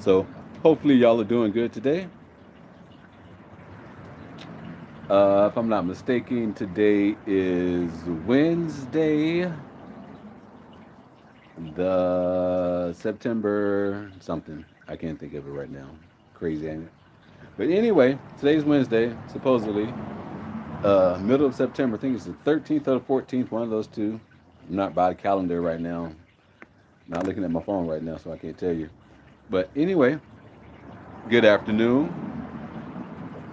So hopefully y'all are doing good today. If I'm not mistaken, today is Wednesday, the September something. I can't think of it right now. Crazy, ain't it? But anyway, today's Wednesday, supposedly. Middle of September. I think it's the 13th or the 14th, one of those two. I'm not by the calendar right now. Not looking at my phone right now, so I can't tell you. But anyway, good afternoon.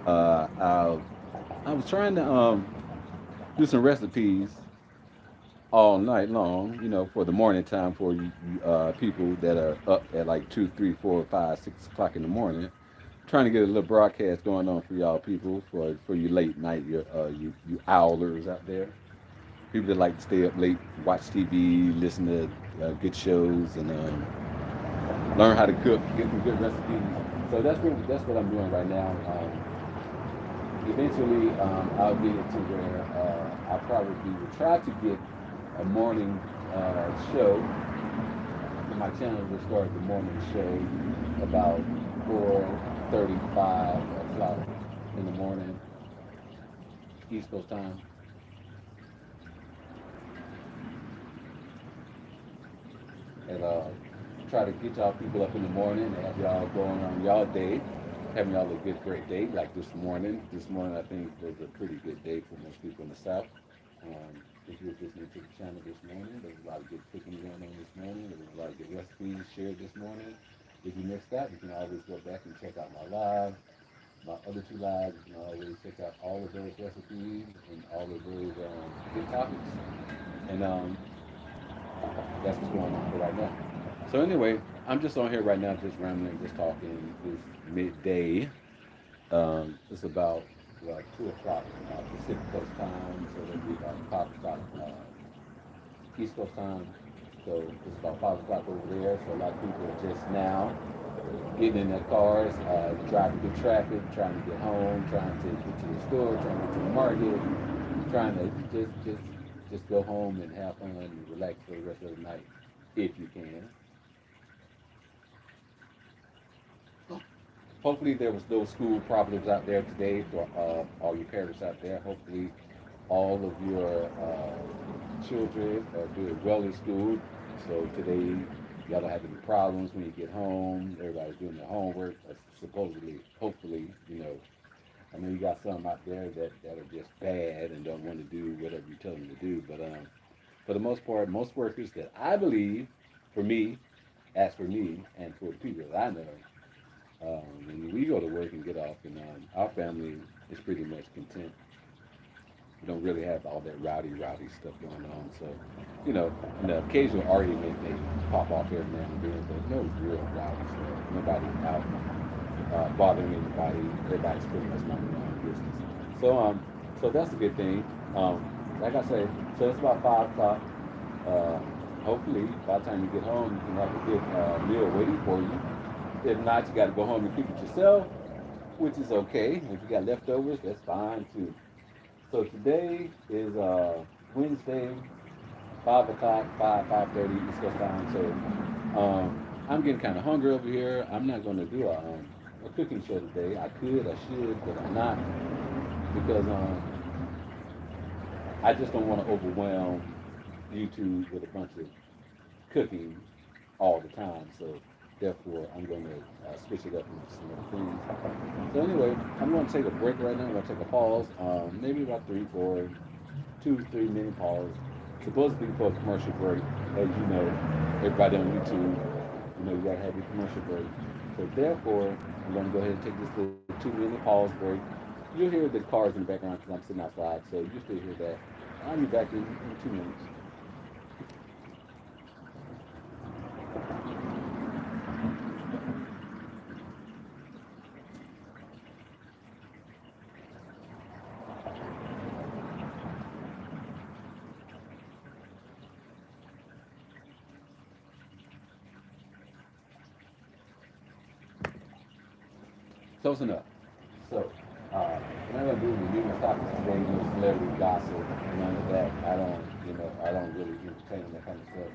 Uh, I, I was trying to do some recipes all night long, for the morning time for you people that are up at like 2, 3, 4, 5, 6 o'clock in the morning. Trying to get a little broadcast going on for y'all people, for you late night, you owlers out there. People that like to stay up late, watch TV, listen to good shows, and learn how to cook, get some good recipes. So that's what I'm doing right now. Eventually, I'll get it to where I probably will try to get a morning show. My channel will start the morning show about 4:35 o'clock in the morning, East Coast time, and try to get y'all people up in the morning and have y'all going on y'all day, having y'all a good, great day like this morning. This morning, I think, was a pretty good day for most people in the South. If you were listening to the channel this morning, there was a lot of good cooking going on this morning. There was a lot of good recipes shared this morning. If you missed that, you can always go back and check out my other two lives. You can always check out all of those recipes and all of those good topics. And that's what's going on for right now. So anyway, I'm just on here right now, just rambling, just talking. It's midday. It's about 2 o'clock Pacific Coast time, so it'll be about 5 o'clock East Coast time. So it's about 5 o'clock over there. So a lot of people are just now getting in their cars, driving through traffic, trying to get home, trying to get to the store, trying to get to the market, trying to just go home and have fun and relax for the rest of the night if you can. Hopefully there was no school problems out there today for all your parents out there. Hopefully all of your children are doing well in school. So today y'all don't have any problems when you get home. Everybody's doing their homework, supposedly, hopefully, I know you got some out there that are just bad and don't want to do whatever you tell them to do. But for the most part, most workers that I believe, for me, as for me, and for the people that I know, when we go to work and get off, and our family is pretty much content. We don't really have all that rowdy stuff going on. So, an occasional argument may pop off every now and then, but no real rowdy stuff. Nobody out bothering anybody. Everybody's pretty much minding their own business. So that's a good thing. Like I say, so it's about 5 o'clock. Uh, Hopefully, by the time you get home, you can have a good meal waiting for you. If not, you got to go home and cook it yourself, which is okay. If you got leftovers, that's fine too. So today is Wednesday, 5 o'clock, 5:30 East Coast time. So I'm getting kind of hungry over here. I'm not going to do a cooking show today. I could, I should, but I'm not because I just don't want to overwhelm YouTube with a bunch of cooking all the time. So therefore, I'm going to switch it up into some other things. So anyway, I'm going to take a break right now. I'm going to take a pause, maybe about 2 3 minute pause. Supposed to be for a commercial break, as you know, everybody on YouTube, you gotta have your commercial break. So therefore, I'm going to go ahead and take this little 2 minute pause break. You'll hear the cars in the background because I'm sitting outside, so you still hear that. I'll be back in 2 minutes. Close enough. So, what I'm gonna do is numerous topics today, no celebrity gossip, none of that. I don't really entertain that kind of stuff.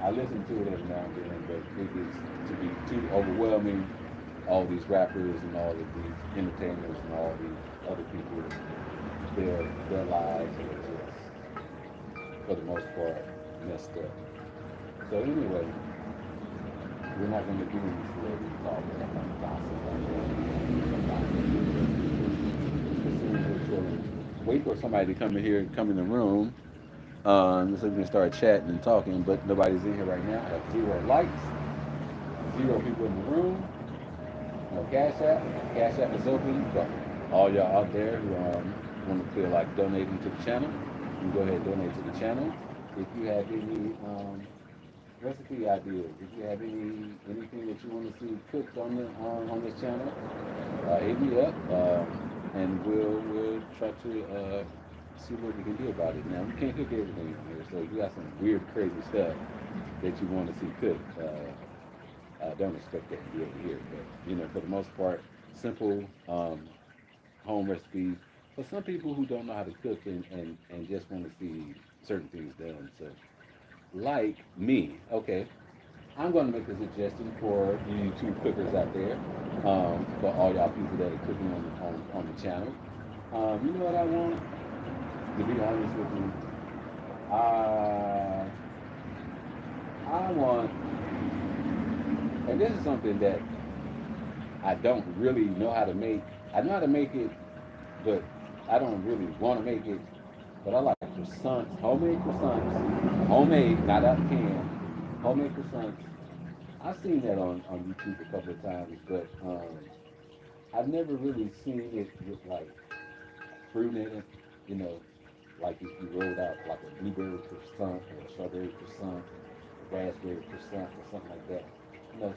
I listen to it every now and then, but it gets to be too overwhelming all these rappers and all of these entertainers and all these other people, their lives are just, for the most part, messed up. So anyway, we're not going to do any celebrity talk or like gossip like that. Wait for somebody to come in here, come in the room, so we can start chatting and talking. But nobody's in here right now. I have 0 likes, 0 people in the room. No Cash App. Cash App is open. So all y'all out there who want to feel like donating to the channel, you can go ahead and donate to the channel. If you have any recipe ideas, if you have anything that you want to see cooked on this channel, hit me up, and we'll try to see what we can do about it. Now we can't cook everything here, so if you got some weird, crazy stuff that you want to see cooked, I don't expect that to be over here. But for the most part, simple home recipes for some people who don't know how to cook and just want to see certain things done. So, like me, okay, I'm going to make a suggestion for you YouTube cookers out there, for all y'all people that are cooking on the channel. You know what I want? To be honest with you, uh, I want, and this is something that I don't really know how to make. I know how to make it, but I don't really want to make it. But I like croissants, homemade croissants, homemade, not out of can, homemade croissants. I've seen that on YouTube a couple of times, but I've never really seen it with like fruit in it. You know, like if you rolled out like a blueberry croissant or a strawberry croissant, raspberry croissant or something like that.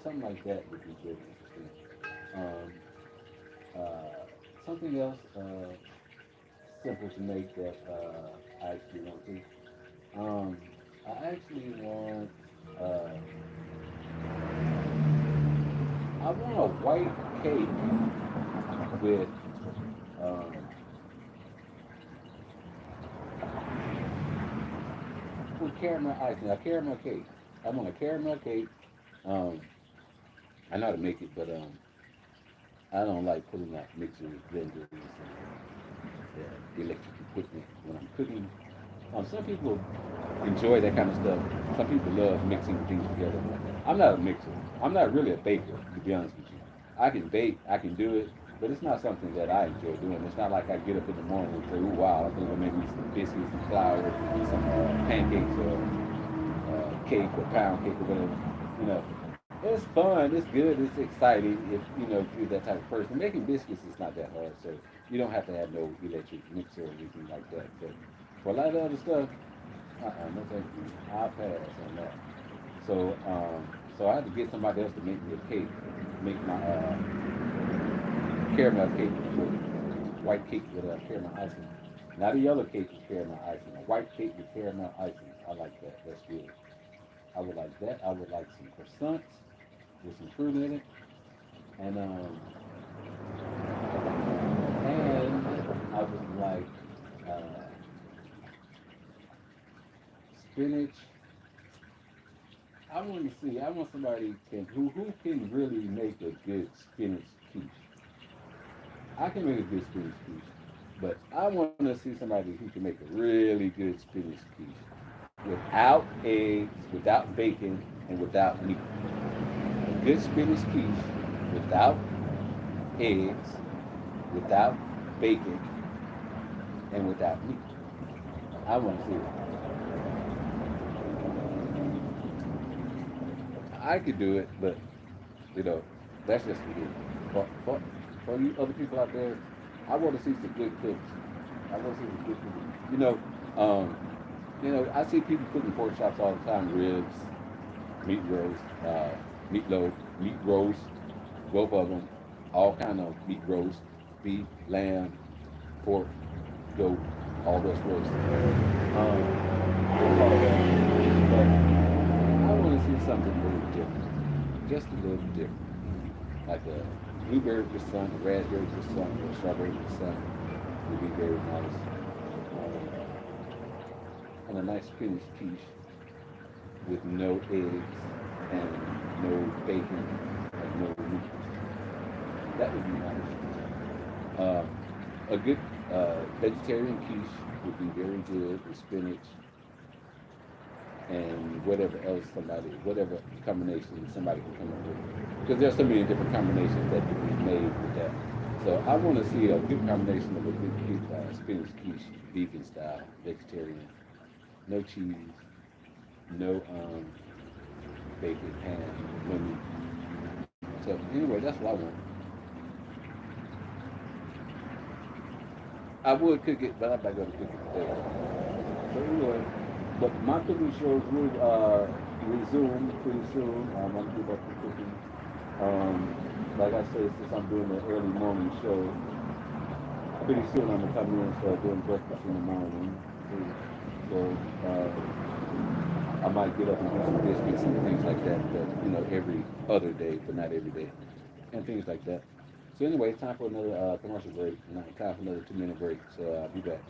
Something like that would be very interesting. Um, something else simple to make that I actually want to. Um, I actually want. Uh, I want a white cake with um, caramel icing. A caramel cake. I want a caramel cake. Um, I know how to make it, but I don't like putting out mixers, blenders, and electric equipment when I'm cooking. Some people enjoy that kind of stuff. Some people love mixing things together. I'm not a mixer. I'm not really a baker, to be honest with you. I can bake, I can do it, but it's not something that I enjoy doing. It's not like I get up in the morning and say, "Oh wow, I think I'll make me some biscuits, some flour, some pancakes, or cake, or pound cake, or whatever." You know, it's fun, it's good, it's exciting if you're that type of person. Making biscuits is not that hard, so you don't have to have no electric mixer or anything like that. But for a lot of other stuff, no thank you. I'll pass on that. So, so I had to get somebody else to make me a cake, make my caramel cake, with white cake with caramel icing. Not a yellow cake with caramel icing, a white cake with caramel icing. I like that. That's good. I would like that. I would like some croissants with some fruit in it, and I would like uh, spinach. I want to see. I want somebody who can really make a good spinach quiche. I can make a good spinach quiche, but I want to see somebody who can make a really good spinach quiche without eggs, without bacon, and without meat. A good spinach quiche without eggs, without bacon, and without meat. I want to see it. I could do it, but you know, that's just me. For you other people out there, I want to see some good cooks. I want to see some good cooks. Um, I see people cooking pork chops all the time, ribs, meat roast, meatloaf, meat roast, both of them, all kind of meat roast, beef, lamb, pork, goat, all those roasts. But I want to see something a little different, just a little different, like a blueberry croissant, a raspberry croissant, or a strawberry croissant would be very nice, and a nice spinach quiche with no eggs and no bacon and no meat. That would be nice. A good vegetarian quiche would be very good with spinach and whatever else whatever combination somebody can come up with. Because there's so many different combinations that can be made with that. So I want to see a good combination of a good spinach quiche, vegan style, vegetarian, no cheese, no bacon, ham, no meat. So anyway, that's what I want. I would cook it, but I'm not gonna cook it today. So anyway, but my cooking shows will resume pretty soon. I'm gonna do back to cooking. Um, like I said, since I'm doing the early morning show, pretty soon I'm gonna come in and start doing breakfast in the morning. So I might get up and do some biscuits and things like that. But every other day, but not every day, and things like that. So anyway, time for another commercial break. Time for another 2 minute break. So I'll be back.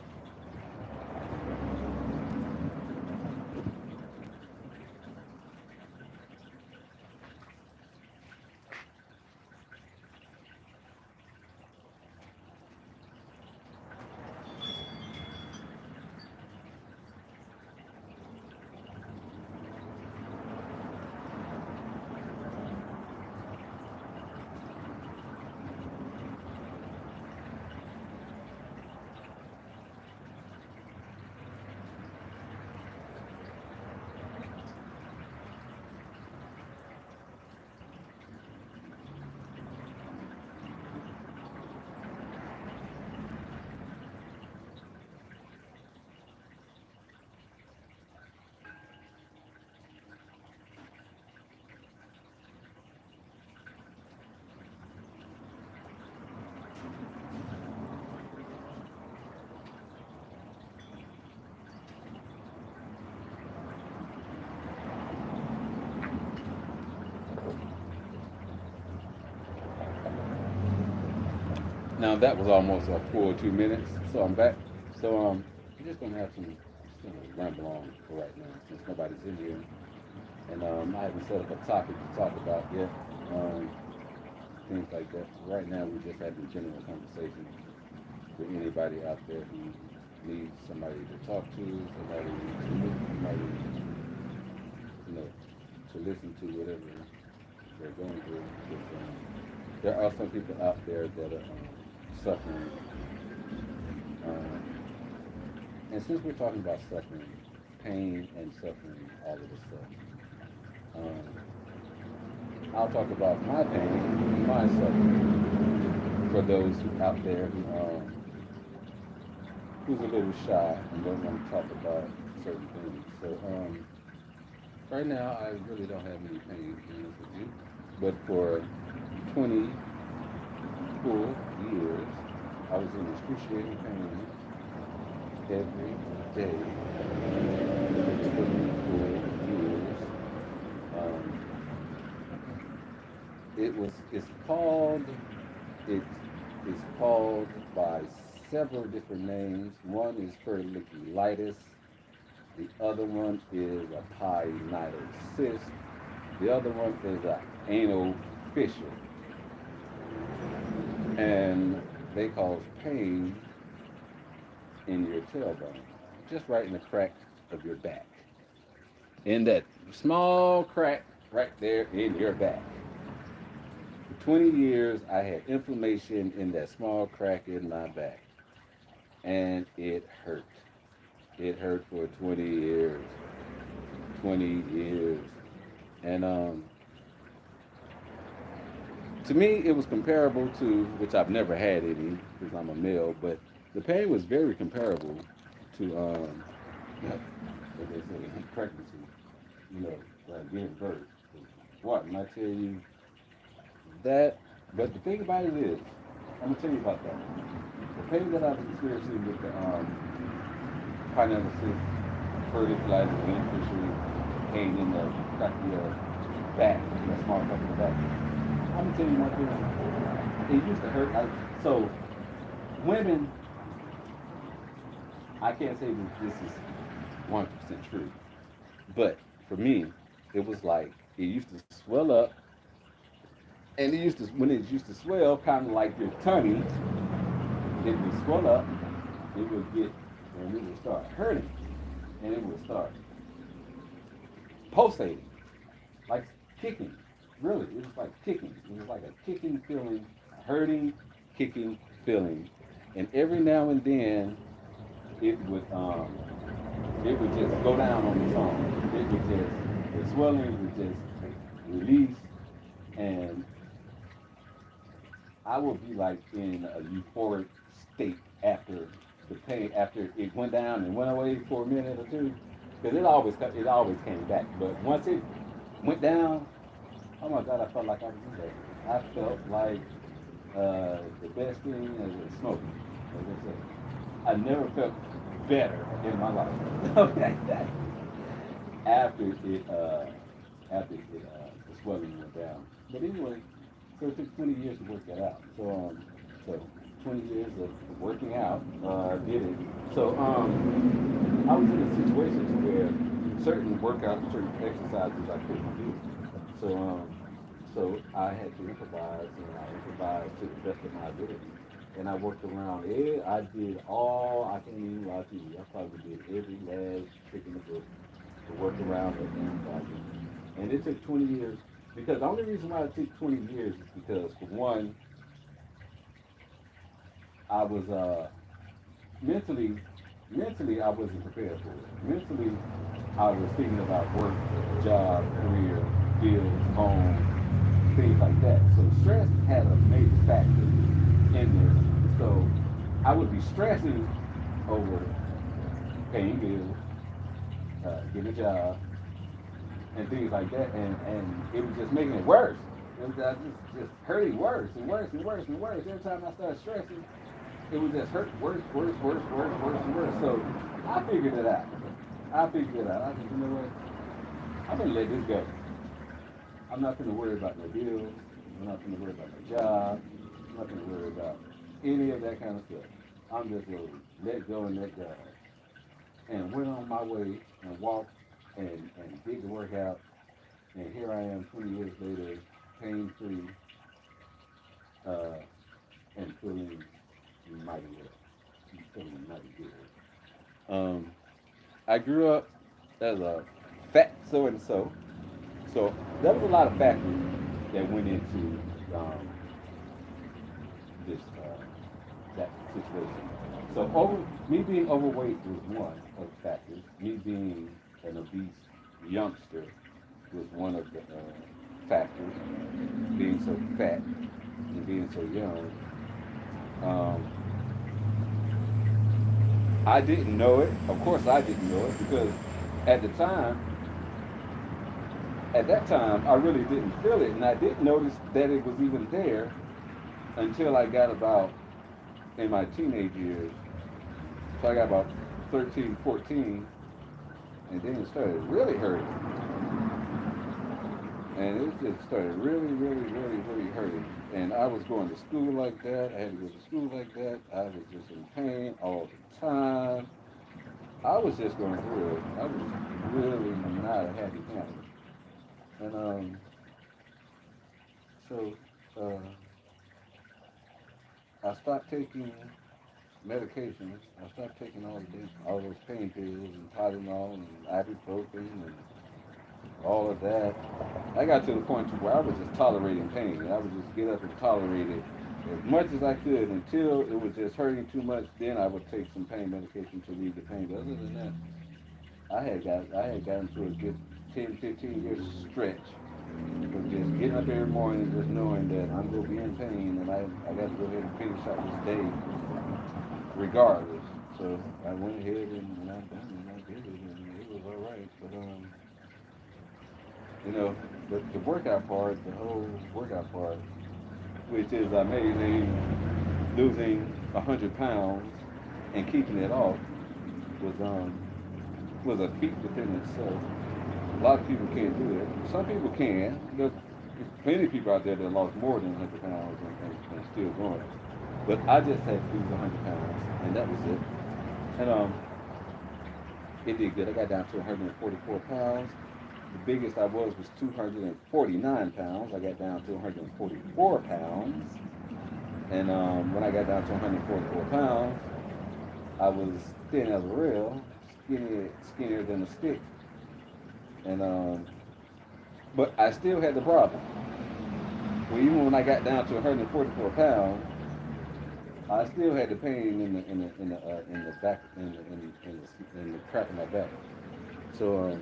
Now that was almost a full 2 minutes. So I'm back. So I'm just gonna have some ramble on for right now since nobody's in here, and I haven't set up a topic to talk about yet. Um, Things like that. So right now we're just having general conversation with anybody out there who needs somebody to talk to, somebody to listen to whatever they're going through. Because, there are some people out there that are suffering. Um, and since we're talking about suffering, pain and suffering, all of this stuff, um, I'll talk about my pain and my suffering for those who out there who's a little shy and don't want to talk about certain things. So right now, I really don't have any pain, to be honest with you. But for 20 full years, I was in excruciating pain every day for 20 full years. Um, it's called, it is called by several different names. One is folliculitis. The other one is a pineal cyst. The other one is an anal fissure. And they cause pain in your tailbone, just right in the crack of your back. In that small crack right there in your back. For 20 years, I had inflammation in that small crack in my back. And it hurt. It hurt for 20 years. 20 years. And to me, it was comparable to, which I've never had any because I'm a male, but the pain was very comparable to, what they say, pregnancy, giving birth. What? And I tell you that, but the thing about it is, I'm gonna tell you about that. The pain that I was experiencing with the pineal cyst, folliculitis, and fishery, pain in the back of your back, that small back of the back. I'm gonna tell you one thing. It used to hurt. So women, I can't say that this is 100% true, but for me, it was like it used to swell up And when it used to swell, kind of like your tummy, it would swell up, it would get, and it would start hurting, and it would start pulsating, like kicking. Really, it was like kicking. It was like a kicking feeling, a hurting, kicking feeling, and every now and then it would um, it would just go down on its own. It would just the swelling would just release, and I would be like in a euphoric state after the pain, after it went down and went away for a minute or two, because it always came back. But once it went down, oh my God, I felt like I was in there. I felt like the best thing is smoking. As I said, I never felt better in my life. Okay, after the swelling went down. But anyway, so it took 20 years to work that out. So 20 years of working out did it. So I was in a situation to where certain workouts, certain exercises I couldn't do. So so I had to improvise, and I improvised to the best of my ability. And I worked around it. I did all, I can't even lie to you. I probably did every last trick in the book to work around that damn project. And it took 20 years, because the only reason why it took 20 years is because, for one, I was mentally, mentally I wasn't prepared for it. Mentally, I was thinking about work, job, career, bills, home, things like that. So stress had a major factor in this. So I would be stressing over paying bills, getting a job, and things like that, and it was just making it worse. It was just hurting worse and worse and worse and worse. Every time I started stressing, it would just hurt worse, worse, worse, worse, worse, and worse. So I figured it out. I figured it out. I said, you know what? I'm gonna let this go. I'm not gonna worry about my bills. I'm not gonna worry about my job. I'm not gonna worry about any of that kind of stuff. I'm just gonna let go and let God. And went on my way and walked and did the workout. And here I am 20 years later, pain free, uh, and feeling mighty well. Feeling mighty good. I grew up as a fat so and so. So there was a lot of factors that went into this that situation. So me being overweight was one of the factors. Me being an obese youngster was one of the factors. Being so fat and being so young. Um, I didn't know it. Of course, I didn't know it because at the time, at that time, I really didn't feel it, and I didn't notice that it was even there until I got about in my teenage years. So I got about 13, 14, and then it started really hurting. And it just started really, really, really, really hurting. And I was going to school like that. I had to go to school like that. I was just in pain all the time. I was just going through it. I was really not a happy camper. And so I stopped taking medications. I stopped taking all those pain pills and Tylenol and ibuprofen and all of that. I got to the point to where I was just tolerating pain. I would just get up and tolerate it as much as I could until it was just hurting too much. Then I would take some pain medication to relieve the pain. But other than that, I had gotten to a good 10, 15 year stretch of just getting up every morning and just knowing that I'm gonna be in pain and I got to go ahead and finish out this day regardless. So I went ahead and I done it and I did it and it was all right. But you know, the workout part, the whole workout part, which is amazing, losing 100 pounds and keeping it off was was a feat within itself. A lot of people can't do it. Some people can. There's plenty of people out there that lost more than 100 pounds and still going. But I just had to lose 100 pounds, and that was it. And it did good. I got down to 144 pounds, the biggest I was 249 pounds. I got down to 144 pounds. And when I got down to 144 pounds, I was thin as a rail, skinnier than a stick. And but I still had the problem. Well, even when I got down to 144 pounds, I still had the pain in the back in the crack of my back. So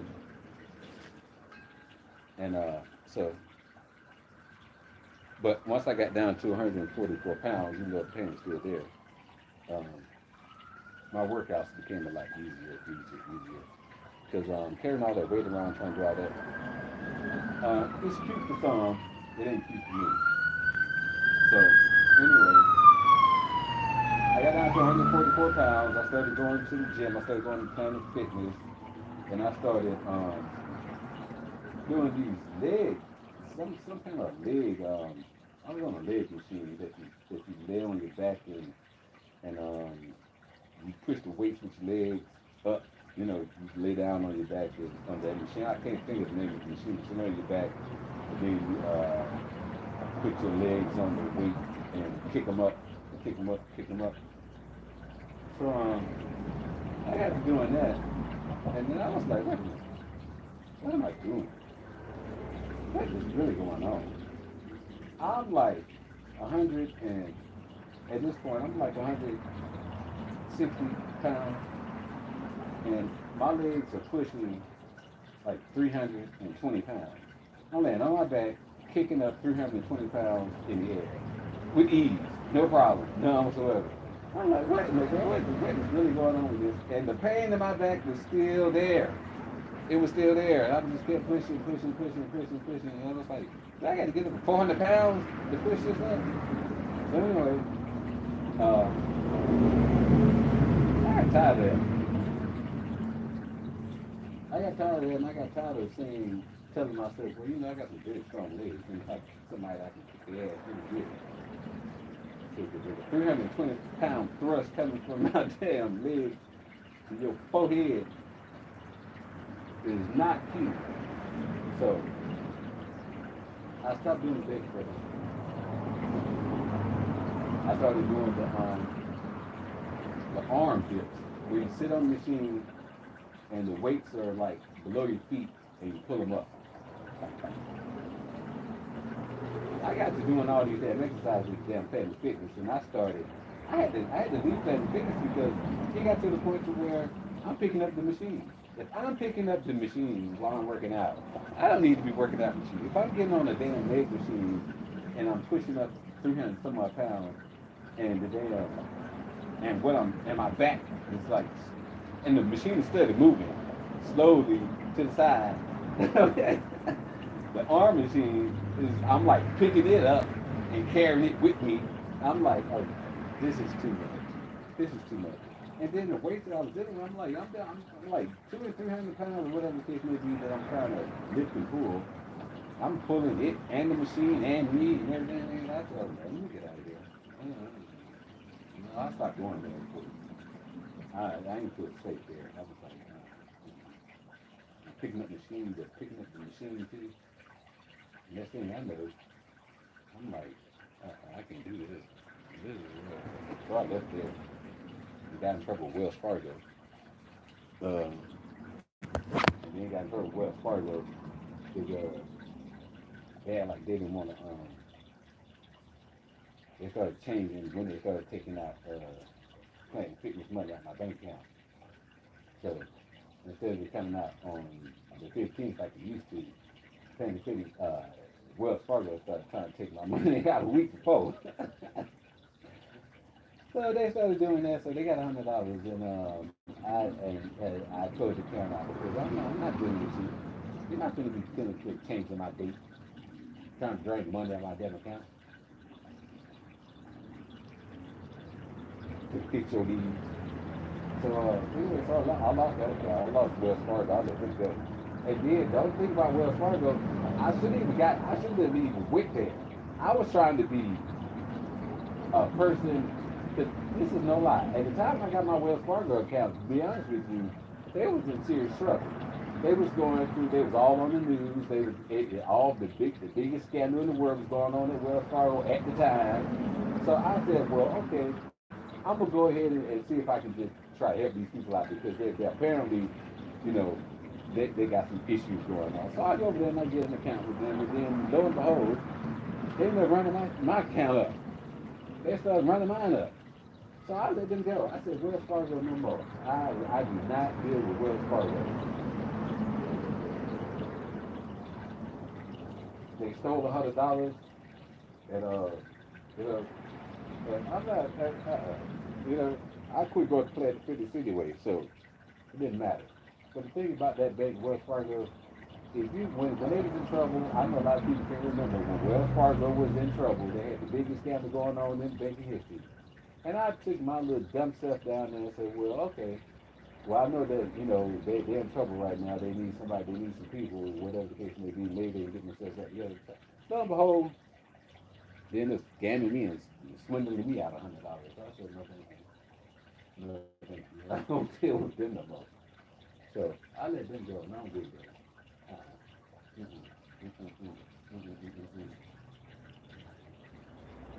and so, but once I got down to 144 pounds, even though the pain was still there, um, my workouts became a lot easier. Because carrying all that weight around, trying to do all that, it's cute for some, it ain't cute for me. So anyway, I got down to 144 pounds. I started going to the gym. I started going to Planet Fitness, and I started doing these legs, some kind of leg. I was on a leg machine that you lay on your back and you push the weights with your legs up. You know, you lay down on your back on that machine. I can't think of the name of the machine. You lay on your back, and then you put your legs on the weight and kick them up, and kick them up, kick them up. So I got to doing that, and then I was like, wait a minute, what am I doing? What is really going on? I'm like 100 and at this point I'm like 160 pounds, and my legs are pushing like 320 pounds. I'm laying on my back, kicking up 320 pounds in the air with ease, no problem, none whatsoever. I'm like, what is really going on with this? And the pain in my back was still there. It was still there. And I just kept pushing. And I was like, I got to get up to 400 pounds to push this up. So anyway, I got tired of that. I got tired of that, and I got tired of telling myself, well, you know, I got some big strong legs, and like somebody I can kick their ass pretty good. So the 320-pound thrust coming from my damn leg to your forehead is not cute. So I stopped doing the bench press. I started doing the arm dips, where you sit on the machine and the weights are like below your feet and you pull them up. I got to doing all these damn exercises with damn Planet Fitness, and I had to leave Planet Fitness because it got to the point to where I'm picking up the machine. If I'm picking up the machine while I'm working out, I don't need to be working out machine. If I'm getting on a damn leg machine and I'm pushing up 300 some odd pounds, and the damn and my back is like, and the machine is steady moving slowly to the side. Okay. The arm machine is, I'm like picking it up and carrying it with me. I'm like, oh, this is too much. This is too much. And then the weight that I was doing, I'm like 200 or 300 pounds or whatever the case may be that I'm trying to lift and pull. I'm pulling it and the machine and me and everything. And I thought, let me get out of here. I stopped going there. I ain't feel safe there. I was like, picking up machines, picking up the machine too. Next thing I know, I'm like, I can do this. This is real. So I left there and got in trouble with Wells Fargo. And then got in trouble with Wells Fargo because they didn't want to, they started changing when they started taking out Planet Fitness money out of my bank account. So instead of it coming out on the 15th like it used to, Planet Fitness, Wells Fargo started trying to take my money out a week before. So they started doing that. So they got $100, and I closed the account out because I'm not doing this shit. You're not going to be changing my date, trying to drag money out of my damn account to fix your needs. So anyway, so I lost that job. I lost Wells Fargo. I let it go. And then the only thing about Wells Fargo, I shouldn't have even went there. I was trying to be a person. This is no lie. At the time I got my Wells Fargo account, to be honest with you, they was in serious trouble. They was going through. They was all on the news. They was all the biggest scandal in the world was going on at Wells Fargo at the time. So I said, well, okay, I'm gonna go ahead and see if I can just try to help these people out because they apparently, you know, they got some issues going on. So I go over there and I get an account with them, and then lo and behold, they ended up running my account up. They started running mine up. So I let them go. I said, Wells Fargo no more. I do not deal with Wells Fargo. They stole $100, and you know, and I'm not, you know, I quit going to play at the 50 City anyway, so it didn't matter. But the thing about that bank, Wells Fargo, if you when they was in trouble, I know a lot of people can remember when Wells Fargo was in trouble. They had the biggest scandal going on in banking history. And I took my little dumb stuff down there and said, well, okay, well, I know that, you know, they're in trouble right now. They need somebody, they need some people, whatever the case may be. Maybe they get themselves up. Yeah. Lo and behold, then it's scamming me and swindling me out of $100. So I said, no, thank you. No, thank you. I don't deal with them no more. So I let them go, and I don't do that. Uh-uh. Mm-mm. Mm-mm. Mm-mm. Mm-mm.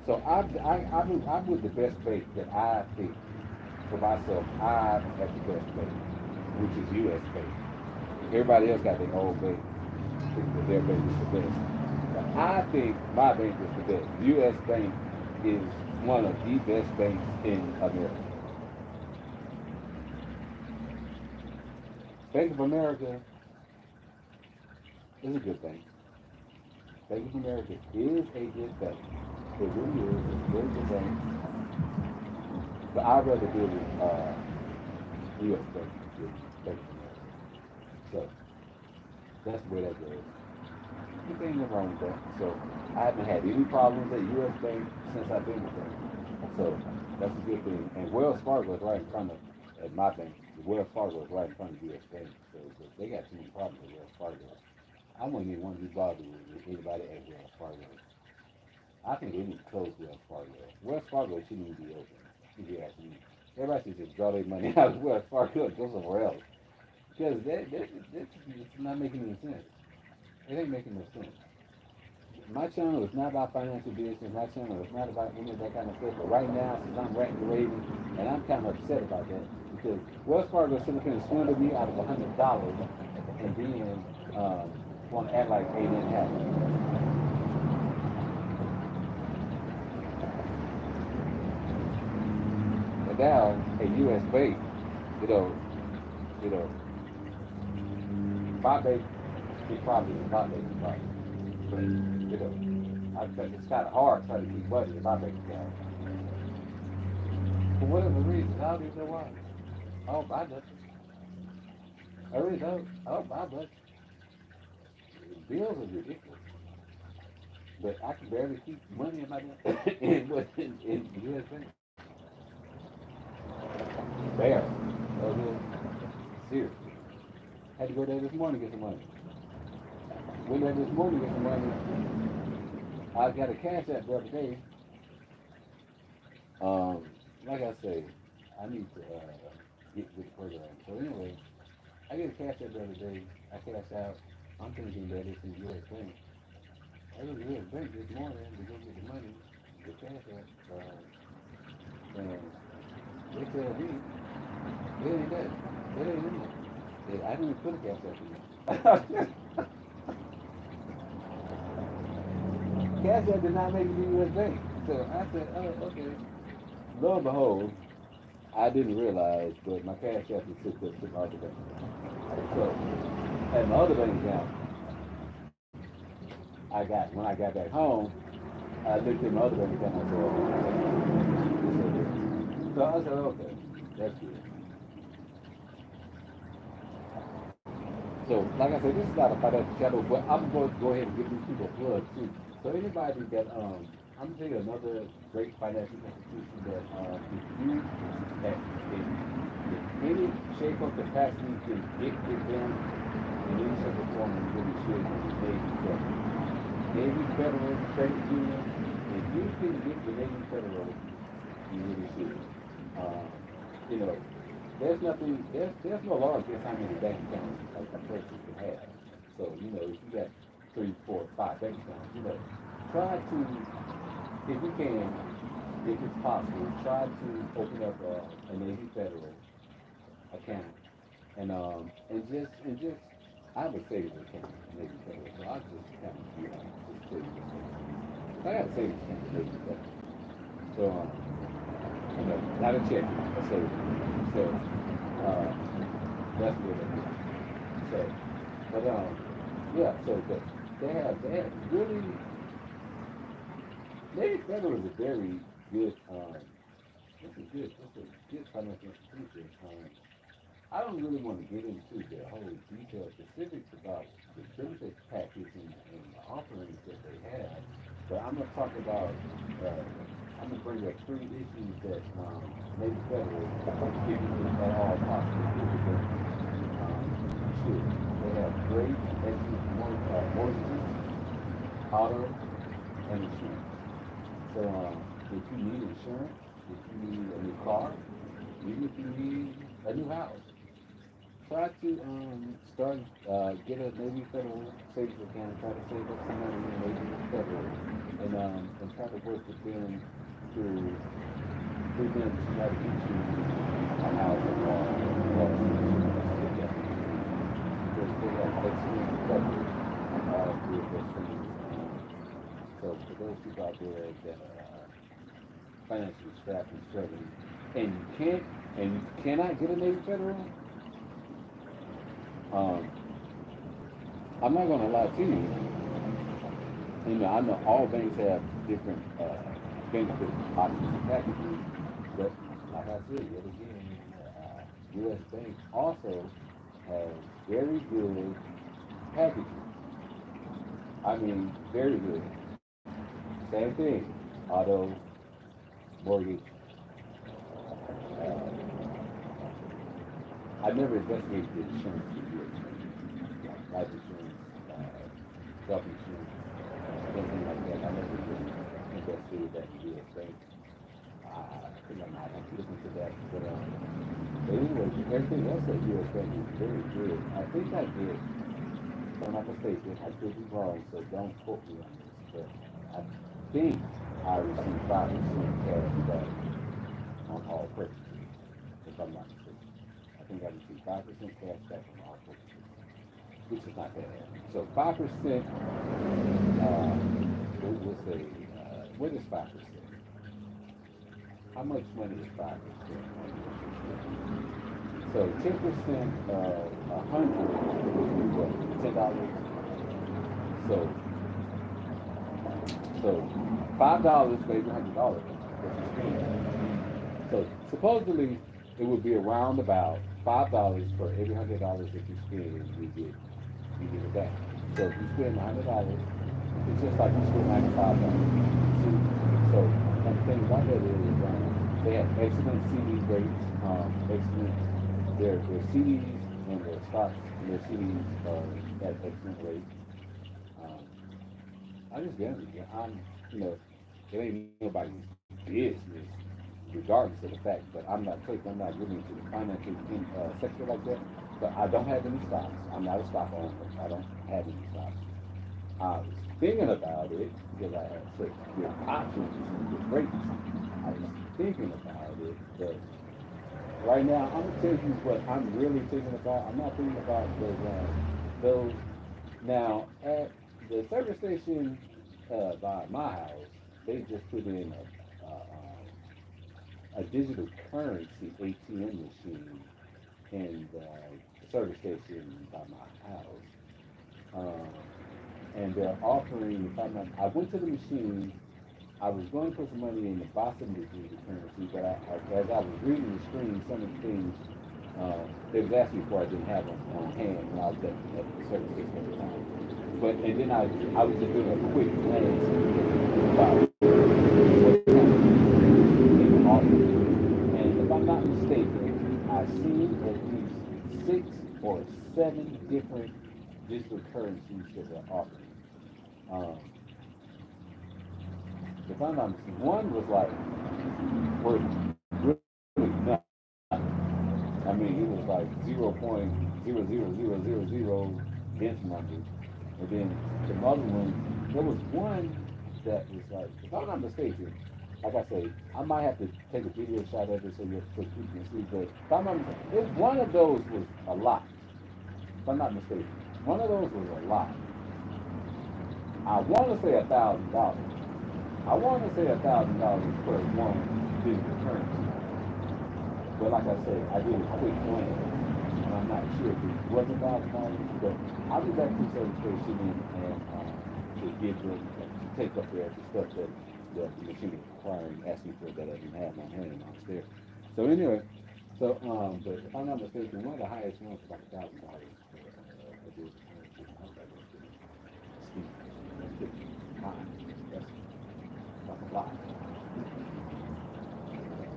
So I'm with the best bait that I think for myself. I have the best bait, which is U.S. bait. Everybody else got their own bait, think that their bank is the best. But I think my bank is the best. U.S. Bank is one of the best banks in America. Bank of America is a good bank. Bank of America is a good bank. It really is. It's a very good bank. But I'd rather deal with U.S. Bank than Bank of America. So that's the way that goes. Anything wrong with that. So I haven't had any problems at U.S. Bank since I've been with them. So that's a good thing. And Wells Fargo is right in front of at my bank. Wells Fargo is right in front of U.S. Bank. So they got too many problems with Wells Fargo. I wouldn't even want to be bothered with anybody at Wells Fargo. I think they need to close Wells Fargo. Wells Fargo shouldn't even be open. If you ask me, everybody should just draw their money out of Wells Fargo and go somewhere else because it's not making any sense. It ain't making no sense. My channel is not about financial business. My channel is not about any of that kind of stuff. But right now, since I'm ranting and raving, and I'm kind of upset about that because Wells Fargo sitting up here and swindled me out of $100, and then want to act like ain't nothing happened. And now a U.S. bank, you know, you know, my bank is probably my bank is probably, but you know, I think it's kind of hard trying to keep money in my bank account for whatever reason. I don't even know why. I don't buy nothing. I really don't. I don't buy much. Bills are ridiculous. But I can barely keep money in my in the U.S. Bank. Barely. Seriously. Had to go there this morning to get some money. Went there this morning to get some money. I got a cash app the other day. Um, like I say, I need to get with the program. So anyway, I get a cash app the other day. I cash out. I'm thinking that it's in U.S. Bank. I went to U.S. Bank this morning to go get the money, the cash app, and they tell me it ain't that. It ain't in there. I didn't even put a cash app in there. Cash app did not make it to U.S. Bank. So I said, oh, okay. Lo and behold, I didn't realize, but my cash app was hooked up to my other bank. So at my other bank account, when I got back home, I looked at my other bank account and I said, oh, so I said, okay, that's good. So, like I said, this is not a financial channel, but I'm going to go ahead and give these people a plug too. So anybody that I'm gonna tell you another great financial institution that if you in any shape or capacity can get with them in any shape or form, you really should. Is Navy Federal. Navy Federal Credit Union. If you can get the Navy Federal, you really should. Uh, you know, there's nothing, there's no law against how many bank accounts a person can have. So, you know, if you got three, four, five bank accounts, you know, try to, if you can, if it's possible, try to open up a Navy Federal account and just I have a savings account Navy Federal, so I just kind of just put it in there. So I got a savings account Navy Federal. So you know, not a check, a savings. So uh, that's what I do. So, but yeah. So but they have really Navy Federal is a very good it's a good financial institution. I don't really want to get into the whole detailed specifics about the benefit package and the offerings that they have, but I'm going to talk about, I'm going to bring up three issues that Navy Federal, if you at all possible, should. They have great excellent mortgages, auto, and insurance. So if you need insurance, if you need a new car, even if you need a new house, try to start get a Navy Federal savings account. Try to save up some money in Navy Federal, and try to work with them to through them to try to get you a house or car or because they have excellent coverage on all three of those things. So for those people out there that are financially strapped and struggling, and you cannot get a Navy Federal, um, I'm not going to lie to you. You know, I know all banks have different benefit options and packages, but like I said, yet again, U.S. Bank also has very good packages. I mean, very good. Same thing, auto, mortgage. Uh, I never investigated the insurance with U.S. Bank, like life insurance, health insurance, anything like that. I never really investigated that in U.S. Bank. I think I might have to look into that. But anyway, everything else at U.S. Bank is very good. I think I did, if I'm not mistaken, I could be wrong, so don't quote me on this, but I think I received 5% cash back on all purchases, if I'm not mistaken. I think I received 5% cash back on all purchases, which is not bad. So 5%, we'll say, what is 5%? How much money is 5%? So 10% of 100 would be what? $10. So $5 for every $100 that you spend. So supposedly it would be around about $5 for every $100 that you spend, you get it back. So if you spend $100, it's just like you spend $95. So and the thing about that is they have excellent CD rates, excellent their CDs and their stocks and their CDs are at excellent rates. Um, I just get it. You know, it ain't nobody's business, regardless of the fact. But I'm not really into the financial sector like that. But I don't have any stocks. I'm not a stock owner. I don't have any stocks. I was thinking about it because I had such good options and good rates. I was thinking about it, but right now I'm gonna tell you what I'm really thinking about. I'm not thinking about those. Now at the service station by my house, they just put in a digital currency ATM machine in the service station by my house. Um, and they're offering, if I'm not, I went to the machine, I was going to put some money in to buy some digital currency, but as I was reading the screen, some of the things, they was asking for I didn't have them on hand when I was at the service station at the time. But, and then I was just doing a quick glance about what kind of they were offering. And if I'm not mistaken, I've seen at least 6 or 7 different digital currencies that they're offering. Um, if I'm not mistaken, one was like worth really nothing. I mean, like 0.00000 dense numbers. And then some other ones, there was one that was like, if I'm not mistaken, like I say, I might have to take a video shot of it so people can see, but if I'm not mistaken, one of those was a lot, if I'm not mistaken. One of those was a lot. I want to say $1,000. I want to say $1,000 for one digital currency. But like I said, I did a quick glance, and I'm not sure if it was $1,000, but I was at two service station and to give them to take up the stuff that the machine was requiring, asking for that I didn't have on hand downstairs. So anyway, but if I'm not mistaken, one of the highest ones was like $1,000 for digital currency. I was like, that's pretty steep. That's pretty high. That's a lot.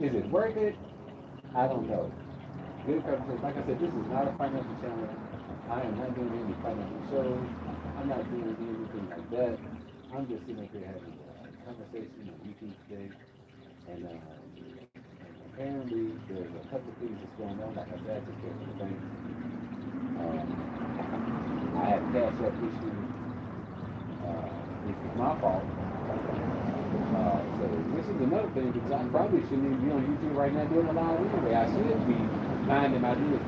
Is it worth it? I don't know. Good conversation. Like I said, this is not a financial channel. I am not doing any financial shows. I'm not doing anything like that. I'm just sitting up here having a conversation on YouTube today. And apparently there's a couple of things that's going on. Like I said, I just came from the bank. I had cash up issues. Which is my fault. So this is another thing because I probably shouldn't even be on YouTube right now doing a live anyway. I should be minding my business.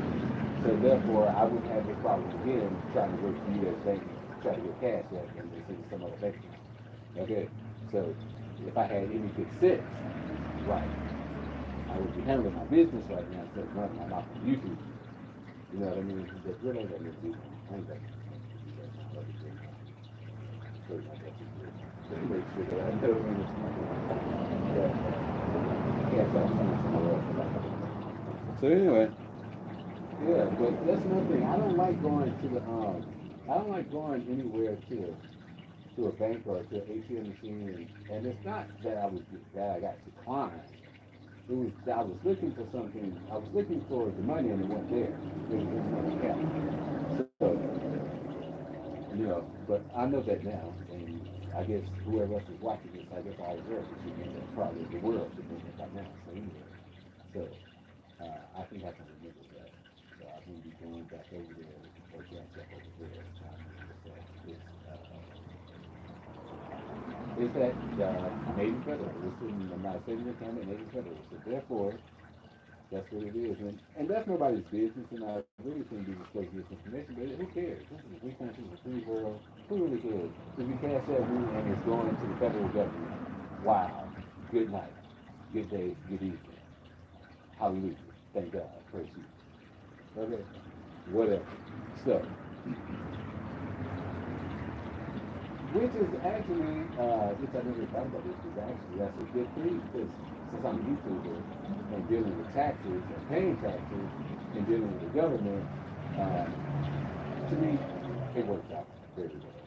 So therefore, I wouldn't have this problem again trying to work for U.S. Bank, trying to get cash up and they send some other bank. Okay, so if I had any good sense, right, I would be handling my business right now instead of running my mouth on YouTube. You know what I mean? But really, I ain't got I ain't got so like that's just good. Just make sure that I know when it's yeah, somewhere else. So anyway, yeah, but that's another thing. I don't like going to the I don't like going anywhere to a bank or to an ATM machine, and it's not that I got declined. It was I was looking for something. I was looking for the money, and it wasn't there. It was in my account. So you know, but I know that now, and I guess whoever else is watching this, I guess all the world should be probably the world should be by now. So anyway, so I think I can remember that. So I'm gonna be going back over there looking for gas up over there. So it's at Navy Federal. It's in my savings account at Navy Federal. So therefore, that's what it is, and that's nobody's business, and I really shouldn't be disclosing this information, but who cares? This is a free country, it's a free world. Who really cares? If you cash that money and it's going to the federal government, wow. Good night, good day, good evening. Hallelujah. Thank God. Praise you. Okay. Whatever. So, which is actually, which I never thought about this, is actually that's a good thing because since I'm a YouTuber and dealing with taxes and paying taxes and dealing with the government, uh, to me, it works out very well.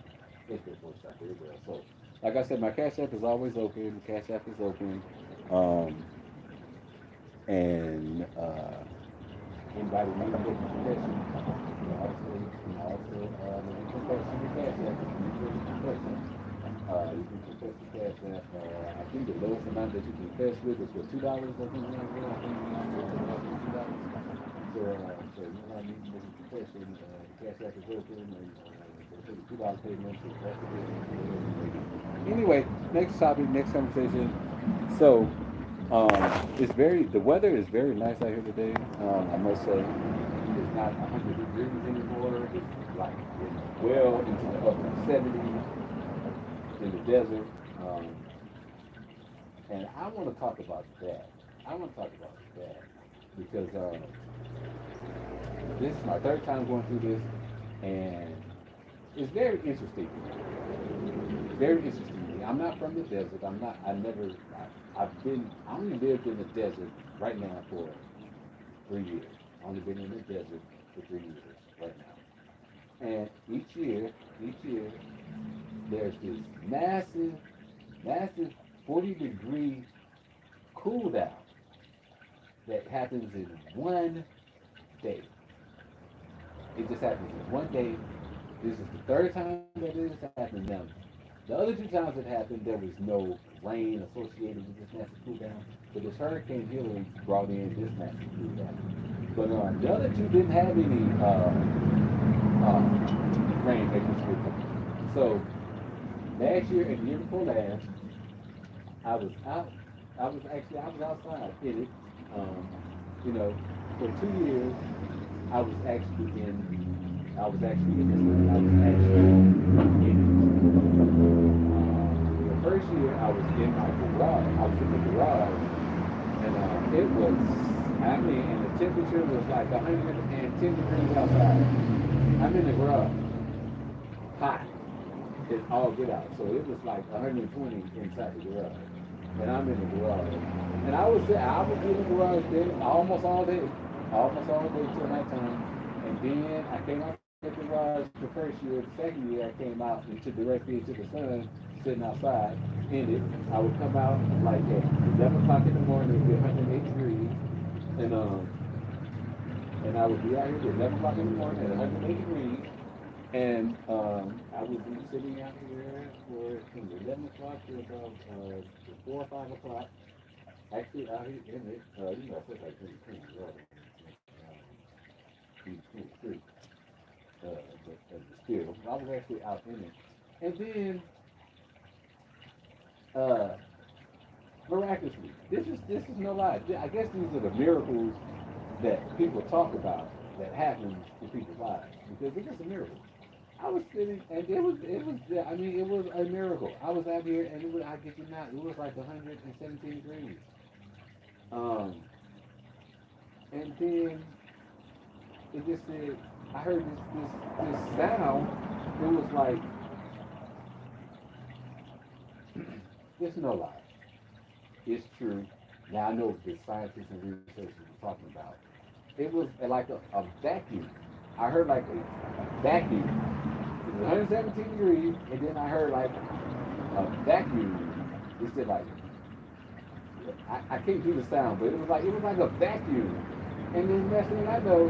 It just works out very well. So, like I said, my Cash App is always open. Cash App is open. Um, and anybody need to get confession, confession the Cash App. Confession. You can confess the Cash App. I think the lowest amount that you can confess with is for $2. I think $2. So you know, I need to make a confession. Cash App is open, and they take $2 payment. So that's the business. Anyway, next topic, next conversation. So, the weather is very nice out here today. I must say, it's not 100 degrees anymore. It's like it's well into the upper 70s in the desert. Um, and I want to talk about that. I want to talk about that because this is my third time going through this, and it's very interesting. Very interesting. I'm not from the desert. I'm not. I never. I've been. I only lived in the desert right now for 3 years. I only been in the desert for 3 years right now. And each year, there's this massive 40-degree cool down that happens in one day. It just happens in one day. This is the third time that it has happened now. The other two times it happened, there was no rain associated with this massive cool down. But this Hurricane Hillary brought in this massive cool down. But the other two didn't have any rainmakers with them. So last year and the year before last, I was out. I was outside in it. Um, you know, for 2 years, I was actually in. I was actually in this. I was actually in it. The first year, I was in my garage. I was in the garage, and it was. I mean, and the temperature was like 110 degrees outside. I'm in the garage, hot. It's all get out. So it was like 120 inside the garage. And I'm in the garage. And I was in the garage then almost all day till nighttime. And then I came out the garage the first year. The second year I came out directly into the sun, sitting outside in it. I would come out like at 11 o'clock in the morning, it would be 108 degrees. And and I would be out here at 11 o'clock in the morning at 108 degrees. And I would be sitting out here from 11 o'clock to about 4 or 5 o'clock. Actually, out here in it, I feel like 23, right? 23. But still, I was actually out in it. And then, uh, miraculously, this is no lie. I guess these are the miracles that people talk about that happen to people's lives because it's just a miracle. I was sitting, and it was. I mean, it was a miracle. I was out here, and I kid you not, it was like 117 degrees. Um, and then it just said, I heard this sound. It was like, it's no lie. It's true. Now I know what the scientists and researchers were talking about. It was like a vacuum. I heard like a vacuum. It was 117 degrees, and then I heard like a vacuum. It said like I can't do the sound, but it was like a vacuum. And then next thing I know,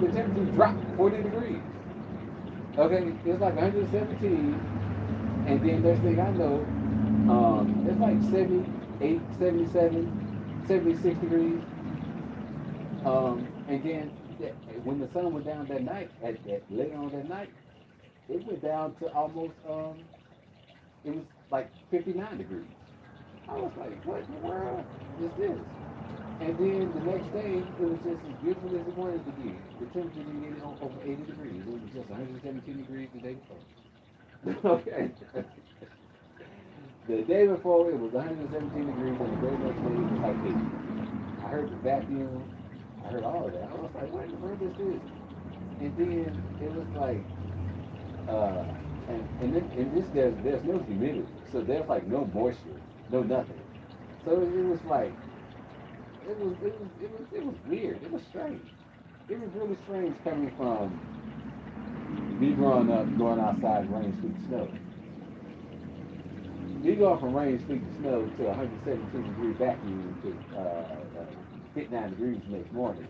the temperature dropped 40 degrees. Okay, it's like 117, and then next thing I know, it's like 78, 77, 76 degrees. And then when the sun went down that night, later on that night, it went down to almost it was like 59 degrees. I was like, what in the world is this? And then the next day, it was just as beautiful as it wanted to be. The temperature didn't get over 80 degrees. It was just 117 degrees the day before. Okay. The day before, it was 117 degrees, and the very next day, it was like 80. I heard the vacuum. I heard all of that. I was like, what in the world is this? And then it was like, uh, and this there's no humidity, so there's like no moisture, no nothing. So it was like it was weird. It was strange. It was really strange coming from me growing up, going outside in rain, sleet, snow. Me going from rain, sleet, snow to 117-degree vacuum to 59 degrees next morning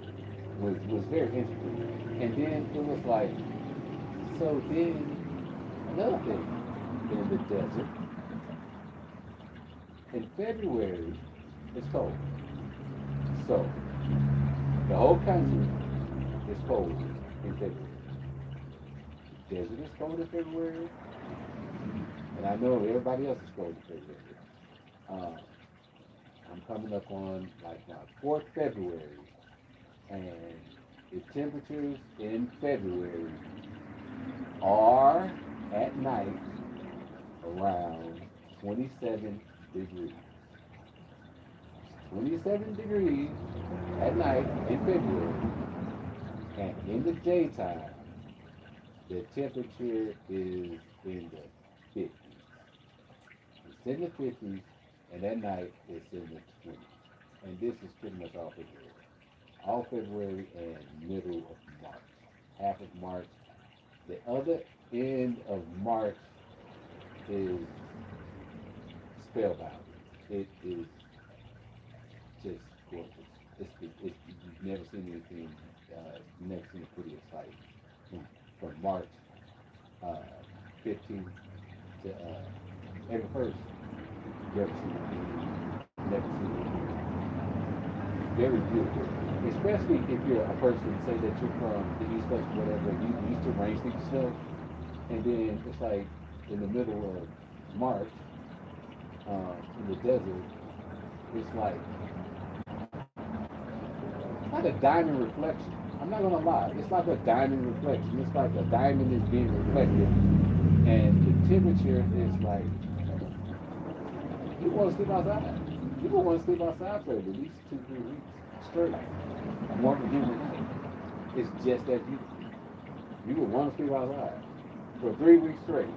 was very interesting. And then it was like, so then another thing in the desert in February it's cold. So the whole country is cold in February. Desert is cold in February, and I know everybody else is cold in February. Uh, I'm coming up on like my 4th February, and the temperatures in February are at night around 27 degrees. 27 degrees at night in February, and in the daytime, the temperature is in the 50s. It's in the 50s, and at night it's in the 20s. And this is pretty much all February. All February and middle of March. Half of March. The other end of March is spellbound. It is just gorgeous. You've never seen anything, you've never seen a prettier sight. From March uh, 15th to every person. Never seen it. Never seen it. Very beautiful. Especially if you're a person, say that you're from the East Coast or whatever, you used to rain sticky snow, and then it's like in the middle of March, in the desert, it's like a diamond reflection. I'm not gonna lie, it's like a diamond reflection. It's like a diamond is being reflected, and the temperature is like you want to sleep outside. People want to sleep outside for at least 2, 3 weeks straight. More than human. It's just that beautiful. You would want to sleep outside for 3 weeks straight.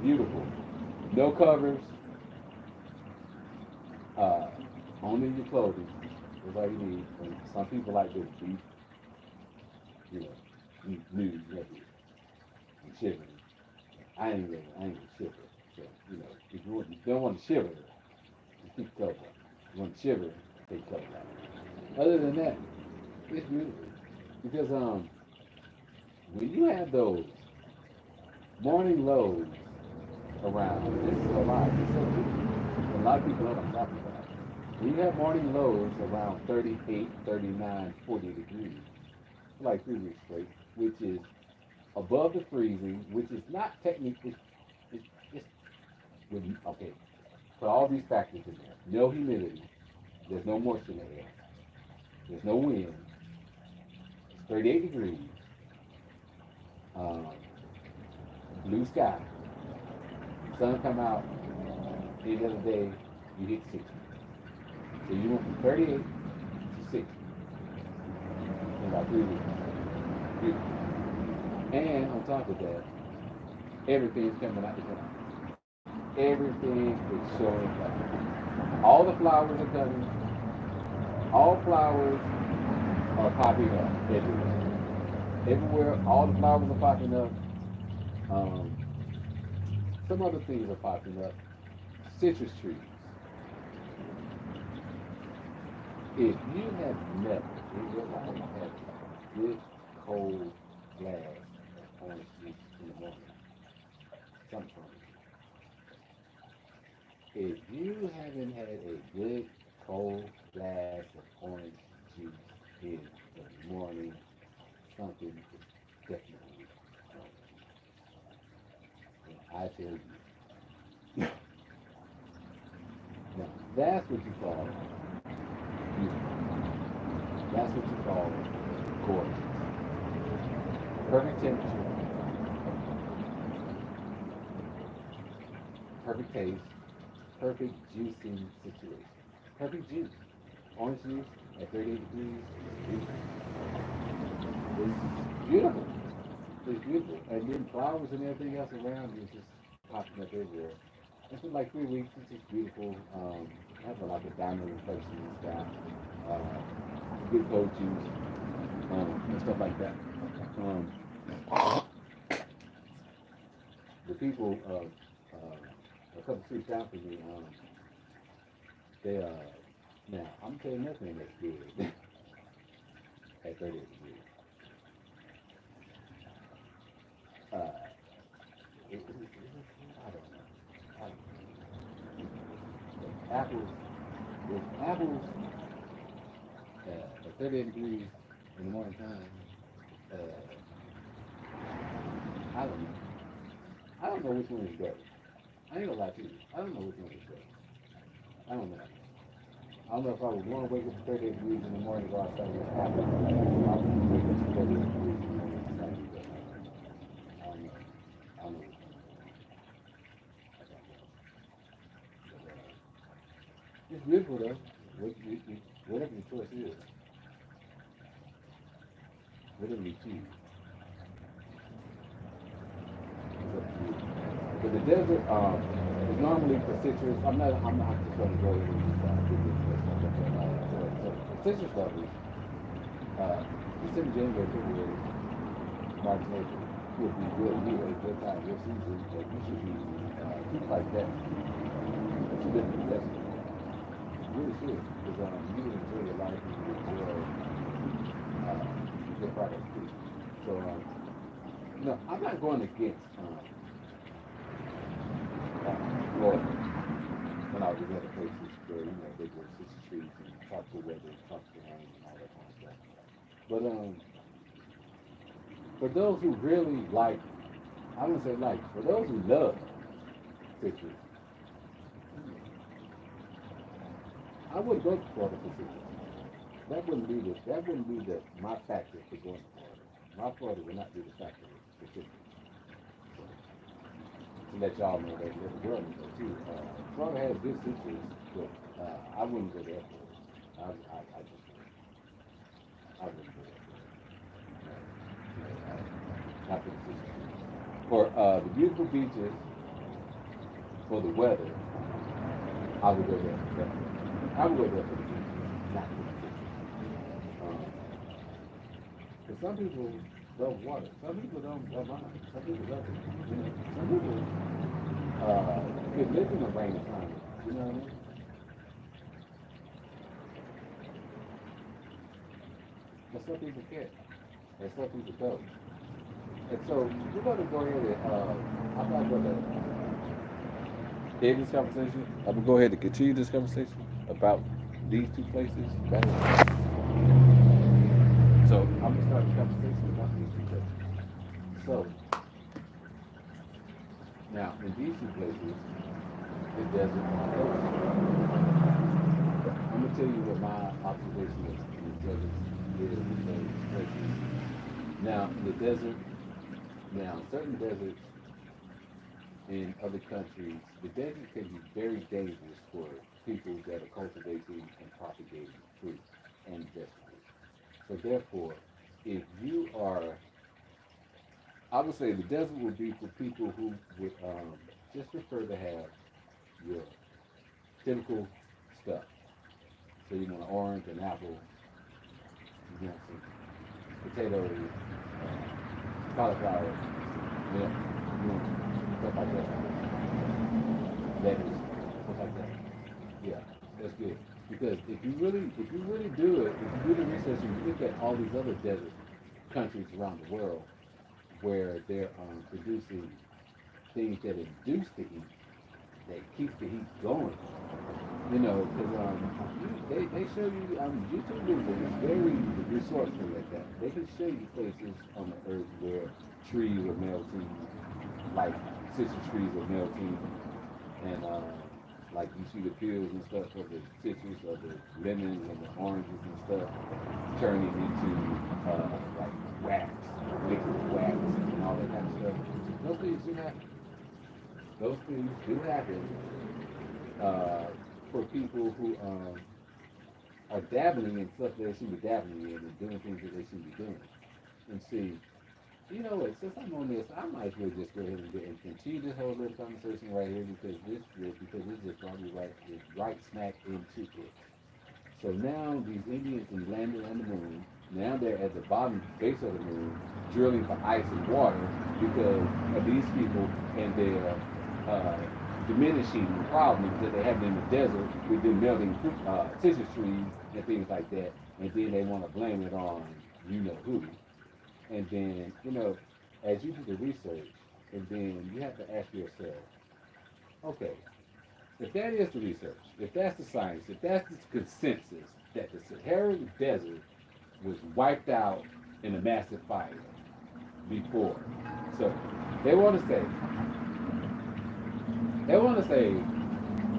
Beautiful. No covers. Uh, only your clothing. That's all you need. And some people like to be, you know, nude, naked, and shivering. I ain't gonna shiver. So, you know, if you don't want to shiver, just keep clothes on. You want to shiver, take clothes off. Other than that, it's beautiful. Because when you have those morning lows around, this is a lot. It's so beautiful. A lot of people know what I'm talking about. When you have morning lows around 38, 39, 40 degrees, for like 3 weeks straight, which is above the freezing, which is not technically, it's okay, put all these factors in there. No humidity, there's no moisture in the air, there's no wind, it's 38 degrees, um, blue sky, sun come out, any other day, you hit 60. So you went from 38 to 60 in about 3 weeks. Beautiful. And on top of that, everything's coming out the ground. Everything is showing up. All the flowers are coming. All flowers are popping up everywhere. Everywhere, all the flowers are popping up. Um, some other things are popping up. Citrus trees. If you have never in your life had a good cold glass of orange juice in the morning, something wrong. If you haven't had a good cold glass of orange juice in the morning, something is definitely wrong. And I tell you, now that's what you call beautiful. That's what you call gorgeous. Perfect temperature, perfect taste, perfect juicing situation. Perfect juice. Orange juice at 38 degrees is beautiful. It's beautiful. And then flowers and everything else around you is just popping up everywhere. It's been like 3 weeks. It's just beautiful. Have like a diamond reflection in the sky. Good cold juice. And stuff like that. Um, the people a couple streets down from me, they now I'm telling you nothing that's good at 38 degrees. Uh, I don't know. I don't know. Apples at 38 degrees in the morning time. Uh, I don't know. I don't know which one is better. I ain't gonna lie to you. I don't know which one is better. I don't know. I don't know if I would want to wake up to 38 degrees in the morning or outside with apples. I would wake up to 38 degrees in the morning and start with that. I don't know. I don't know. I don't know. But, it's beautiful though. Whatever your choice is, whatever you choose, it's up to you. But the desert is normally for citrus. I'm not just going to go into so citrus lovers, December, January, February, March, and April would be good here, good time, good season. But you should be keep like that. It's a bit of a blessing. You really should, because you would enjoy a lot of people enjoy good products too. So no, I'm not going against Florida, when I was in other places where, they grow citrus trees and tropical weather, tropical rain and all that kind of stuff. But for those who really like, I wouldn't say like, for those who love citrus, I wouldn't go to Florida for citrus. That wouldn't be my factor for going to Florida. My Florida would not be the factor for citrus. To let y'all know that let the world know too. Florida has good citrus, but I wouldn't go there for it. I just I wouldn't go there for it. Not for the citrus. For the beautiful beaches, for the weather, I would go there. Definitely. I would go there for the beaches, not for the citrus. Because some people love water. Some people don't mind. Some people love it. Some people could live in a rainy climate. You know what I mean? But some people can't. And some people don't. And so we're going to go ahead and I'm not going to end this conversation. I'm going to go ahead and continue this conversation about these two places. So I'm going to start the conversation about these two places. So now in these two places, the desert and the ocean. I'm going to tell you what my observation is in the desert is with those places. Now, the desert, now certain deserts in other countries, the desert can be very dangerous for people that are cultivating and propagating fruit and vegetables. So therefore, if you are, I would say the desert would be for people who would just prefer to have your typical stuff. So you want an orange, an apple, you want some potatoes, cauliflower, milk, you want stuff like that. Lettuce, stuff like that. Yeah, that's good. Because if you really do it, if you do the research and you look at all these other desert countries around the world where they're producing things that induce the heat, that keeps the heat going, because they show you, YouTube videos is very resourceful like that. They can show you places on the earth where trees are melting, like citrus trees are melting, and like you see the peels and stuff of the citrus or the lemons and the oranges and stuff turning into like wax, liquid wax and all that kind of stuff. Those things do happen. Those things do happen for people who are dabbling in stuff they should be dabbling in and doing things that they should be doing. And see, you know what, since I'm on this, I might as well just go ahead and continue this whole little conversation right here because this just brought me right smack into it. So now these Indians have landed on the moon. Now they're at the bottom base of the moon, drilling for ice and water because of these people and their diminishing the problems that they have in the desert with them melting citrus trees and things like that. And then they want to blame it on you know who. And then, as you do the research, and then you have to ask yourself, okay, if that is the research, if that's the science, if that's the consensus that the Saharan desert was wiped out in a massive fire before, so they want to say,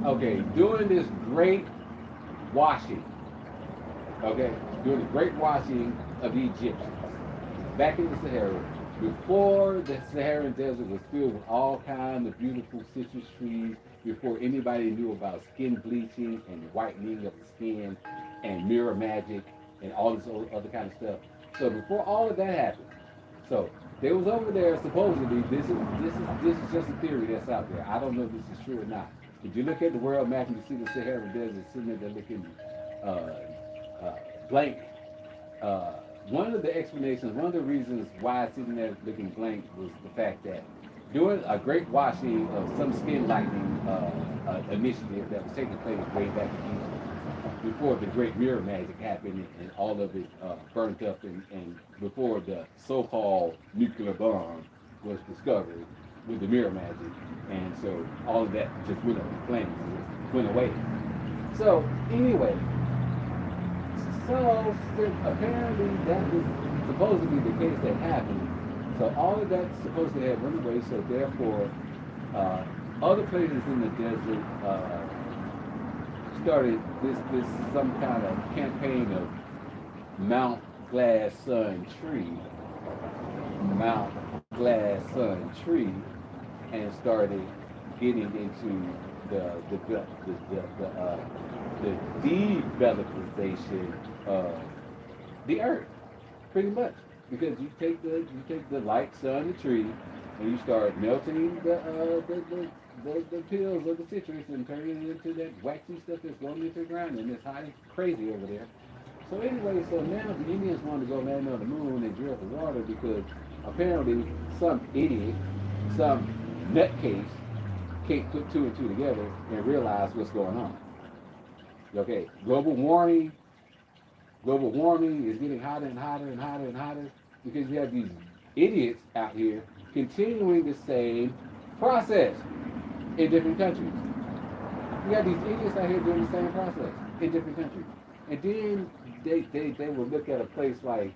okay, during this great washing, okay, during the great washing of the Egyptians, back in the Sahara, before the Saharan desert was filled with all kinds of beautiful citrus trees, before anybody knew about skin bleaching and whitening of the skin and mirror magic and all this other kind of stuff. So before all of that happened, so they was over there supposedly. This is just a theory that's out there. I don't know if this is true or not. If you look at the world map and you see the Sahara Desert sitting there looking blank, uh, one of the explanations, one of the reasons why it's sitting there looking blank was the fact that during a great washing of some skin lightening initiative that was taking place way back in Egypt, before the great mirror magic happened and all of it burnt up and before the so-called nuclear bomb was discovered, with the mirror magic, and so all of that just went up in flames, and went away. So anyway, so since apparently that was supposed to be the case that happened, so all of that's supposed to have went away. So therefore, uh, other places in the desert started this some kind of campaign of Mount Glass Sun Tree, Mount Glass Sun Tree, and started getting into the developization of the earth, pretty much, because you take the light sun, the tree, and you start melting the pills of the citrus and turning it into that waxy stuff that's going into the ground, and it's hot and crazy over there. So anyway, so now the Indians want to go land on the moon and drill for water because apparently some idiot, some nutcase can't put two and two together and realize what's going on. Okay, global warming is getting hotter and hotter and hotter and hotter because you have these idiots out here continuing the same process in different countries. You have these idiots out here doing the same process in different countries. And then they will look at a place like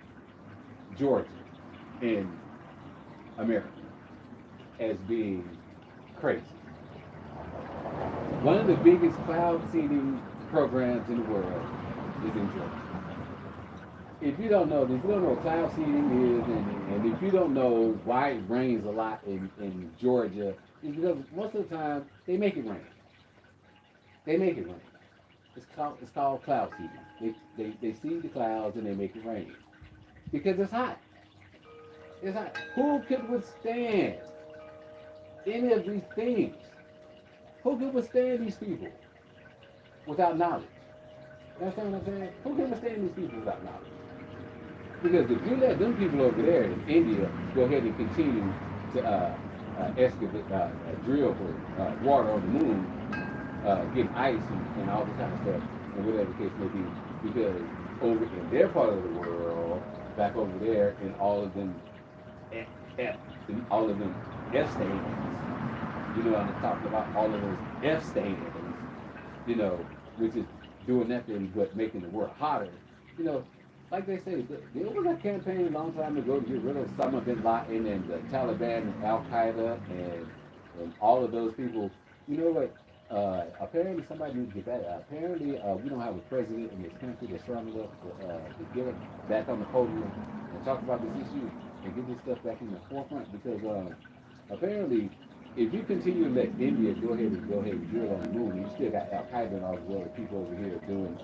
Georgia in America as being crazy. One of the biggest cloud seeding programs in the world is in Georgia. If you don't know what cloud seeding is, and if you don't know why it rains a lot in Georgia, it's because most of the time they make it rain. They make it rain. It's called cloud seeding. They seed the clouds and they make it rain because it's hot. It's hot. Who could withstand any of these things? Who could withstand these people without knowledge? You understand what I'm saying? Who can withstand these people without knowledge? Because if you let them people over there in India go ahead and continue to excavate, drill for water on the moon, get ice and all this kind of stuff, and whatever the case may be, because over in their part of the world, back over there, in all of them, in all of them F stands, you know, I'm talking about all of those F stands, you know, which is doing nothing but making the world hotter, you know. Like they say, there was a campaign a long time ago to get rid of Osama bin Laden and the Taliban and Al Qaeda and all of those people. You know what? Apparently, somebody needs to get that. Apparently, we don't have a president in this country that's strong enough to get it back on the podium and talk about this issue and get this stuff back in the forefront. Because apparently, if you continue to let India go ahead and drill on the moon, you still got Al Qaeda and all the other people over here doing.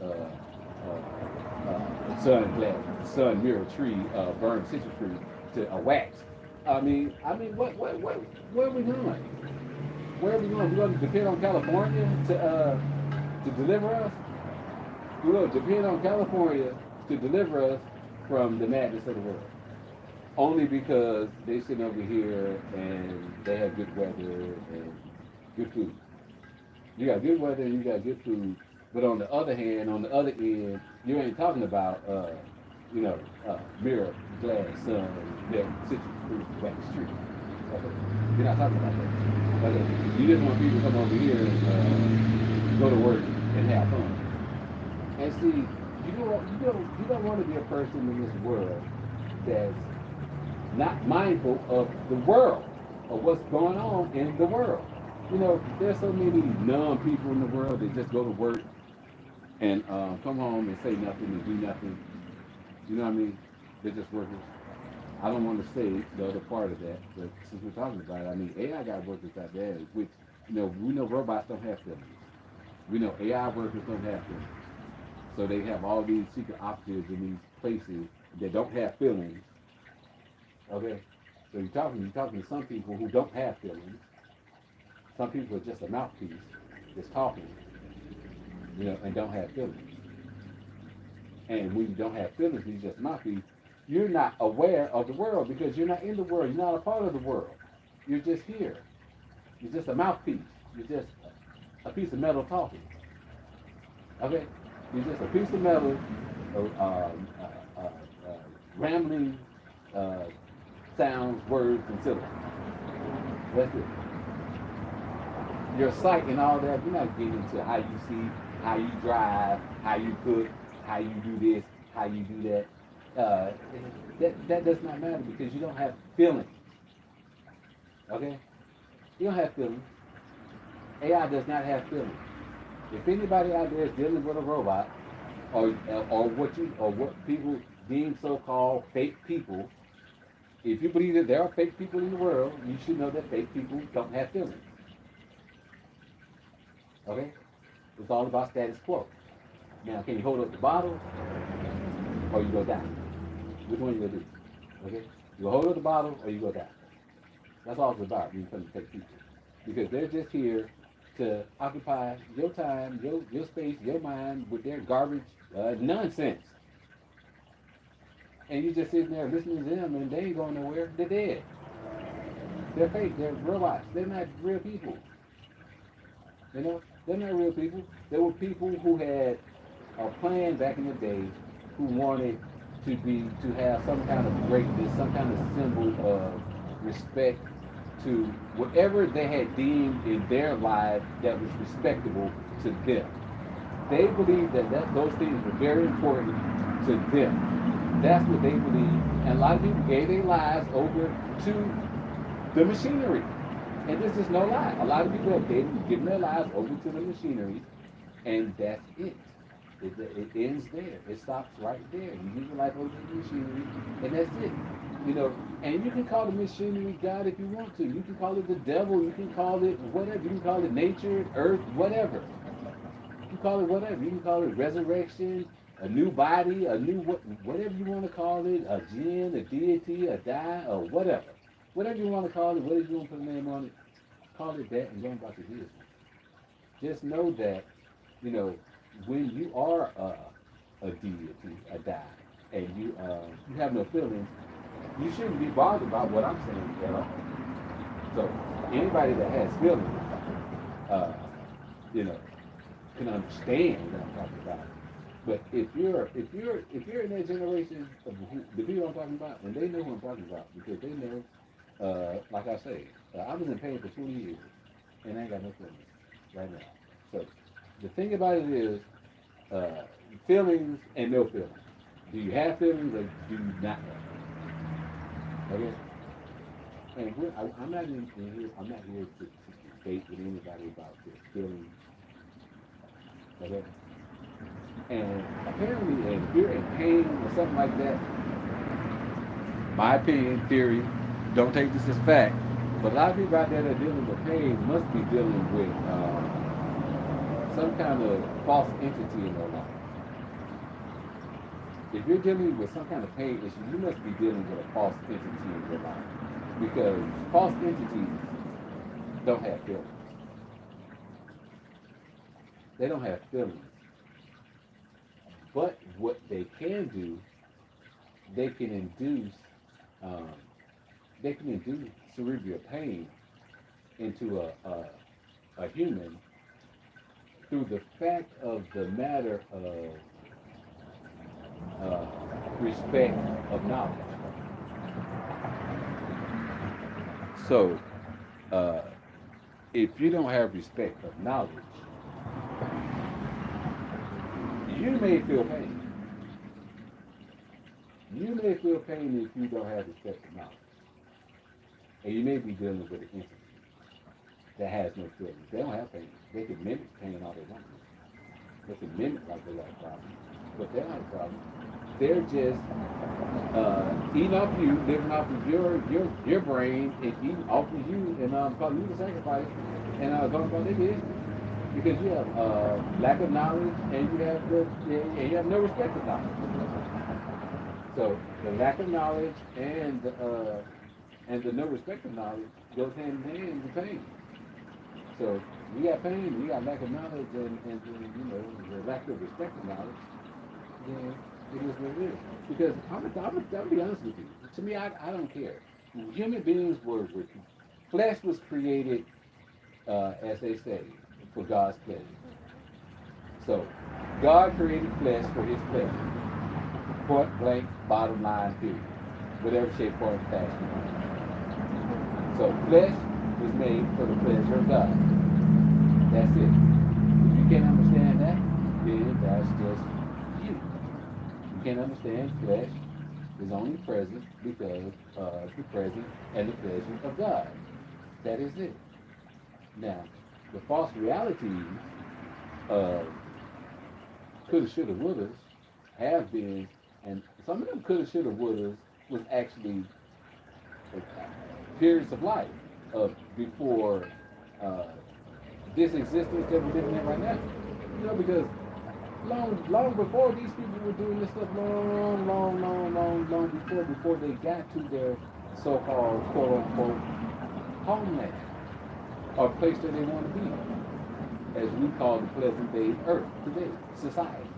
Sun mirror tree, burn citrus tree to a wax. Where are we going? Where are we going? We're going to depend on California to deliver us. We're going to depend on California to deliver us from the madness of the world. Only because they sit over here and they have good weather and good food. You got good weather and you got good food. But on the other hand, on the other end, you ain't talking about, mirror, glass, sun, milk, citrus fruit, wax tree. Okay? You're not talking about that. Okay? You just want people to come over here and go to work and have fun. And see, you don't want to be a person in this world that's not mindful of the world, of what's going on in the world. You know, there's so many numb people in the world that just go to work and come home and say nothing and do nothing. You know what I mean? They're just workers. I don't want to say the other part of that, but since we're talking about it, I mean, AI got workers out there, which, we know robots don't have feelings. We know AI workers don't have feelings. So they have all these secret operatives in these places that don't have feelings. Okay? So you're talking to some people who don't have feelings. Some people are just a mouthpiece that's talking, and don't have feelings. And when you don't have feelings, you just mouthpiece, you're not aware of the world because you're not in the world. You're not a part of the world. You're just here. You're just a mouthpiece. You're just a piece of metal talking. Okay? You're just a piece of metal rambling sounds, words, and syllables. That's it. Your sight and all that, you're not getting into how you see, how you drive, how you cook, how you do this, how you do that. Uh, that does not matter because you don't have feelings. Okay? You don't have feelings. AI does not have feelings. If anybody out there is dealing with a robot, or what people deem so-called fake people, if you believe that there are fake people in the world, you should know that fake people don't have feelings. Okay? It's all about status quo. Now, can you hold up the bottle or you go down? Which one you gonna do? Okay? You hold up the bottle or you go down. That's all it's about when you come to fake people. Because they're just here to occupy your time, your space, your mind with their garbage nonsense. And you just sitting there listening to them and they ain't going nowhere. They're dead. They're fake. They're robots. They're not real people. You know, they're not real people. They were people who had a plan back in the day who wanted to have some kind of greatness, some kind of symbol of respect to whatever they had deemed in their life that was respectable to them. They believed that those things were very important to them. That's what they believed. And a lot of people gave their lives over to the machinery. And this is no lie. A lot of people have given their lives over to the machinery, and that's it. It ends there. It stops right there. You give your life over to the machinery, and that's it. You know, and you can call the machinery God if you want to. You can call it the devil. You can call it whatever. You can call it nature, earth, whatever. You can call it whatever. You can call it resurrection, a new body, a new whatever you want to call it, a jinn, a deity, a die, or whatever. Whatever you want to call it, whatever you want to put a name on it, call it that and go about your business. Just know that, you know, when you are a deity, a die, and you have no feelings, you shouldn't be bothered about what I'm saying at all. So anybody that has feelings, you know, can understand what I'm talking about. But if you're in that generation of the people I'm talking about, and they know who I'm talking about because they know, like I say, I was in pain for 20 years, and I ain't got no feelings right now. So the thing about it is, feelings and no feelings. Do you have feelings or do you not have feelings? Okay? And I'm not in here. I'm not here to debate with anybody about their feelings. Okay? And apparently, if you're in pain or something like that, my opinion, theory, don't take this as fact, but a lot of people out there that are dealing with pain must be dealing with some kind of false entity in their life. If you're dealing with some kind of pain issue, you must be dealing with a false entity in your life. Because false entities don't have feelings. They don't have feelings. But what they can do, they can induce cerebral pain into a human through the fact of the matter of respect of knowledge. So, if you don't have respect of knowledge, you may feel pain. You may feel pain if you don't have respect of knowledge. And you may be dealing with an entity that has no feelings. They don't have pain. They can mimic pain all they want. They can mimic like they got a problem. But they don't have a problem. They're just eating off you, living off of your brain, and eating off of you, and calling you the sacrifice, and going about their business. Because you have lack of knowledge, and you have no respect for knowledge. So the lack of knowledge and the no respect of knowledge goes hand in hand with pain. So we got pain, we got lack of knowledge, and you know, the lack of respect of knowledge. Then it is what it is. Because I'm gonna be honest with you. To me, I don't care. Human beings were flesh was created, as they say, for God's pleasure. So God created flesh for His pleasure. Point blank, bottom line, period. Whatever shape, form, fashion. So flesh was made for the pleasure of God. That's it. If you can't understand that, then that's just you. You can't understand flesh is only present because of the presence and the pleasure of God. That is it. Now, the false realities of coulda, shoulda, wouldas have been, and some of them coulda, shoulda, wouldas was actually uh, periods of life of before uh, this existence that we're living in right now. You know, because long before these people were doing this stuff, long before they got to their so-called quote unquote homeland or place that they want to be, as we call the present day Earth today, society.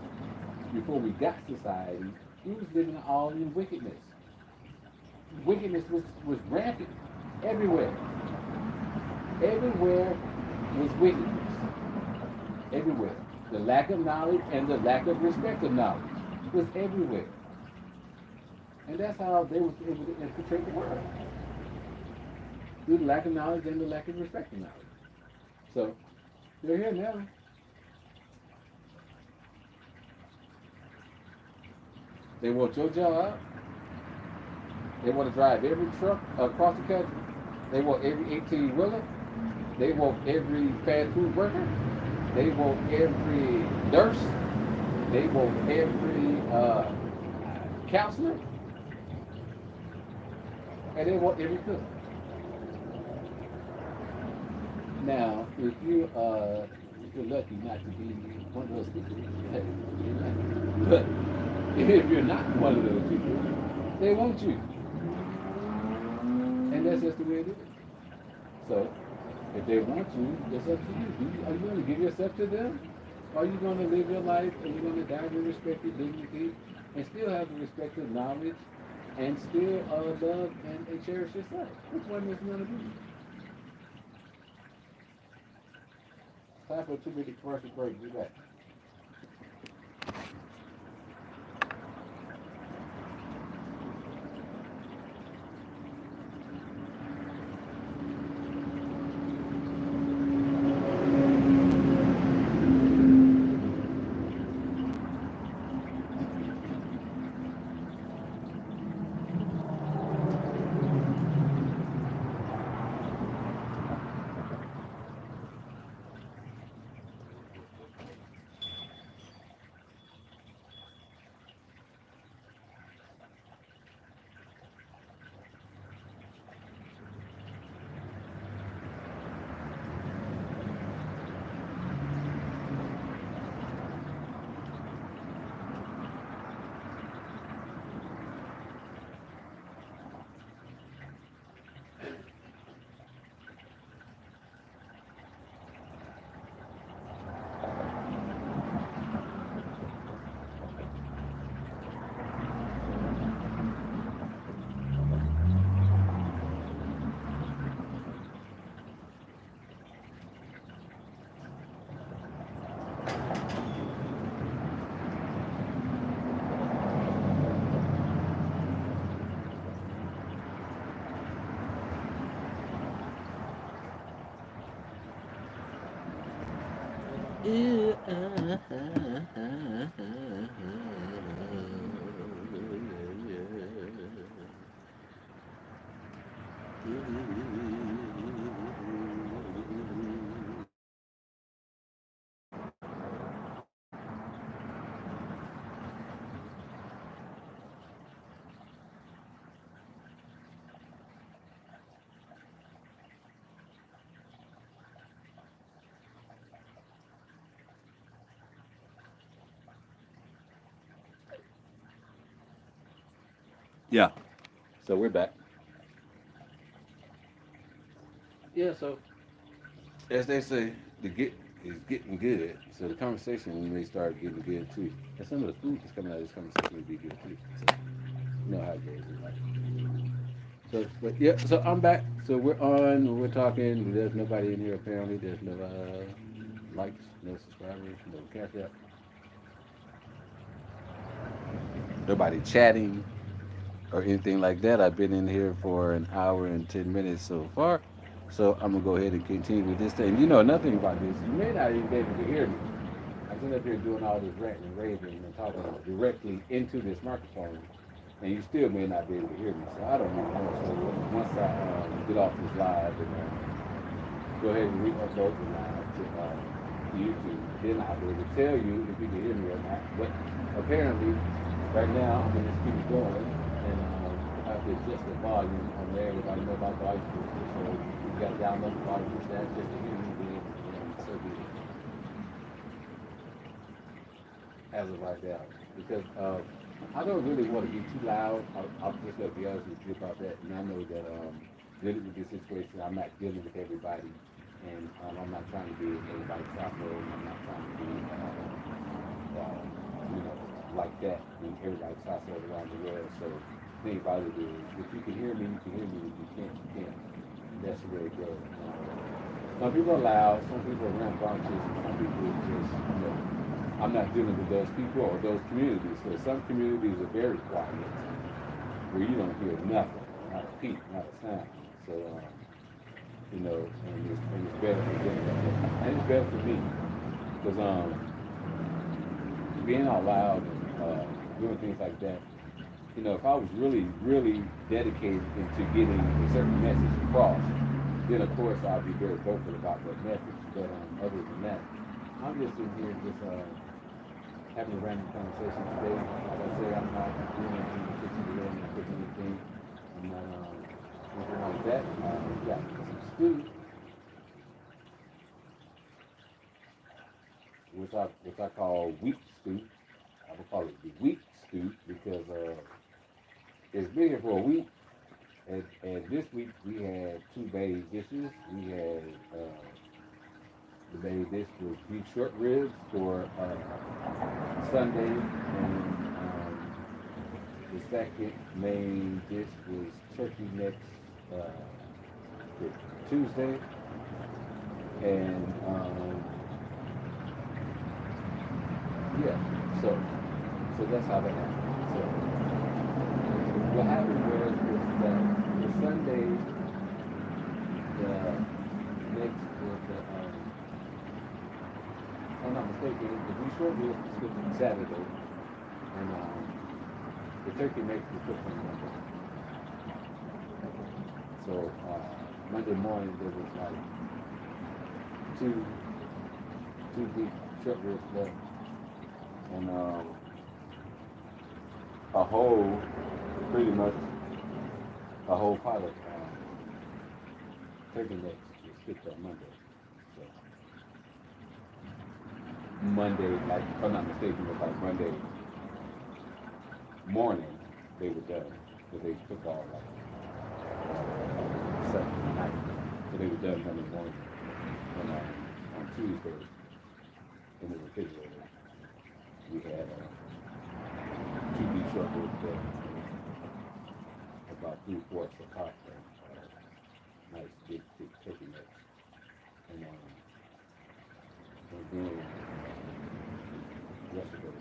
Before we got society, we was living all in wickedness. Wickedness was rampant everywhere. Everywhere was wickedness. Everywhere. The lack of knowledge and the lack of respect of knowledge was everywhere. And that's how they was able to infiltrate the world. Through the lack of knowledge and the lack of respect of knowledge. So they're here now. They want your job. They want to drive every truck across the country. They want every 18 wheeler. They want every fast food worker. They want every nurse. They want every counselor. And they want every cook. Now, if you're lucky not to be one of those people, hey, you're lucky. But if you're not one of those people, they want you. And that's just the way it is. So, if they want you, it's up to you. Are you going to give yourself to them? Or are you going to live your life and you're going to die with respect and dignity and still have the respect of knowledge and still love and cherish yourself? Which one is you going to be? Time for 2 minute commercial break. Be back. Yeah. So we're back. Yeah. So as they say, the get is getting good. So the conversation may start getting good too. And some of the food that's coming out of this conversation will be good too. So you know how it goes in life. So, but yeah. So I'm back. So we're on. We're talking. There's nobody in here apparently. There's no likes, no subscribers, no cash app. Nobody chatting or anything like that. I've been in here for an hour and 10 minutes so far. So I'm gonna go ahead and continue with this thing. You know, another thing about this, you may not even be able to hear me. I'm sitting up here doing all this ranting and raving and talking directly into this microphone, and you still may not be able to hear me. So I don't even know. So once I get off this live and go ahead and re-upload the live to YouTube, then I'll be able to tell you if you can hear me or not. But apparently, right now I'm gonna just keep it going, and I have to adjust the volume on there. Everybody know about volume boosters, so you got to download the volume booster app just to hear me. Then so be it. As of right now, because I don't really want to be too loud. I'll just gonna be honest with you about that, and I know that dealing with this situation, I'm not dealing with everybody, and I'm not trying to be everybody's top role. I'm not trying to be, you know, like that in everybody's household around the world. So the thing about it is, if you can hear me, you can hear me. If you can't, you can't. That's the way it goes. Some people are loud, some people are rambunctious, and some people are just, you know, I'm not dealing with those people or those communities. So some communities are very quiet, where you don't hear nothing, not a peep, not a sound. So, you know, and it's better for them, and it's better for me, because being out loud and doing things like that, you know, if I was really, really dedicated into getting a certain message across, then of course I'd be very vocal about that message. But other than that, I'm just in here just having a random conversation today. Like I say, I'm not doing anything in the kitchen today. I'm not cooking anything. I'm not anything like that. We got some stew, which I call wheat stew. I would call it the wheat stew because it's been here for a week. And this week we had two main dishes. We had the main dish was beef short ribs for Sunday, and the second main dish was turkey necks for Tuesday, and yeah, so that's how that happened. So what happened was that the Sunday, the next was the if I'm not mistaken, the beef short ribs was cooked on Saturday, and the turkey necks was cooked on Monday. So Monday morning there was like two beef short ribs left, and a whole, pretty much a whole pot of turkey necks was cooked on Monday. So Monday, like if I'm not mistaken, it was like Monday morning they were done, but they took all like Saturday night, so they were done Monday morning. And on Tuesday in the refrigerator we had two beef short ribs there, about 3/4 a pot of nice big turkey necks, and then yesterday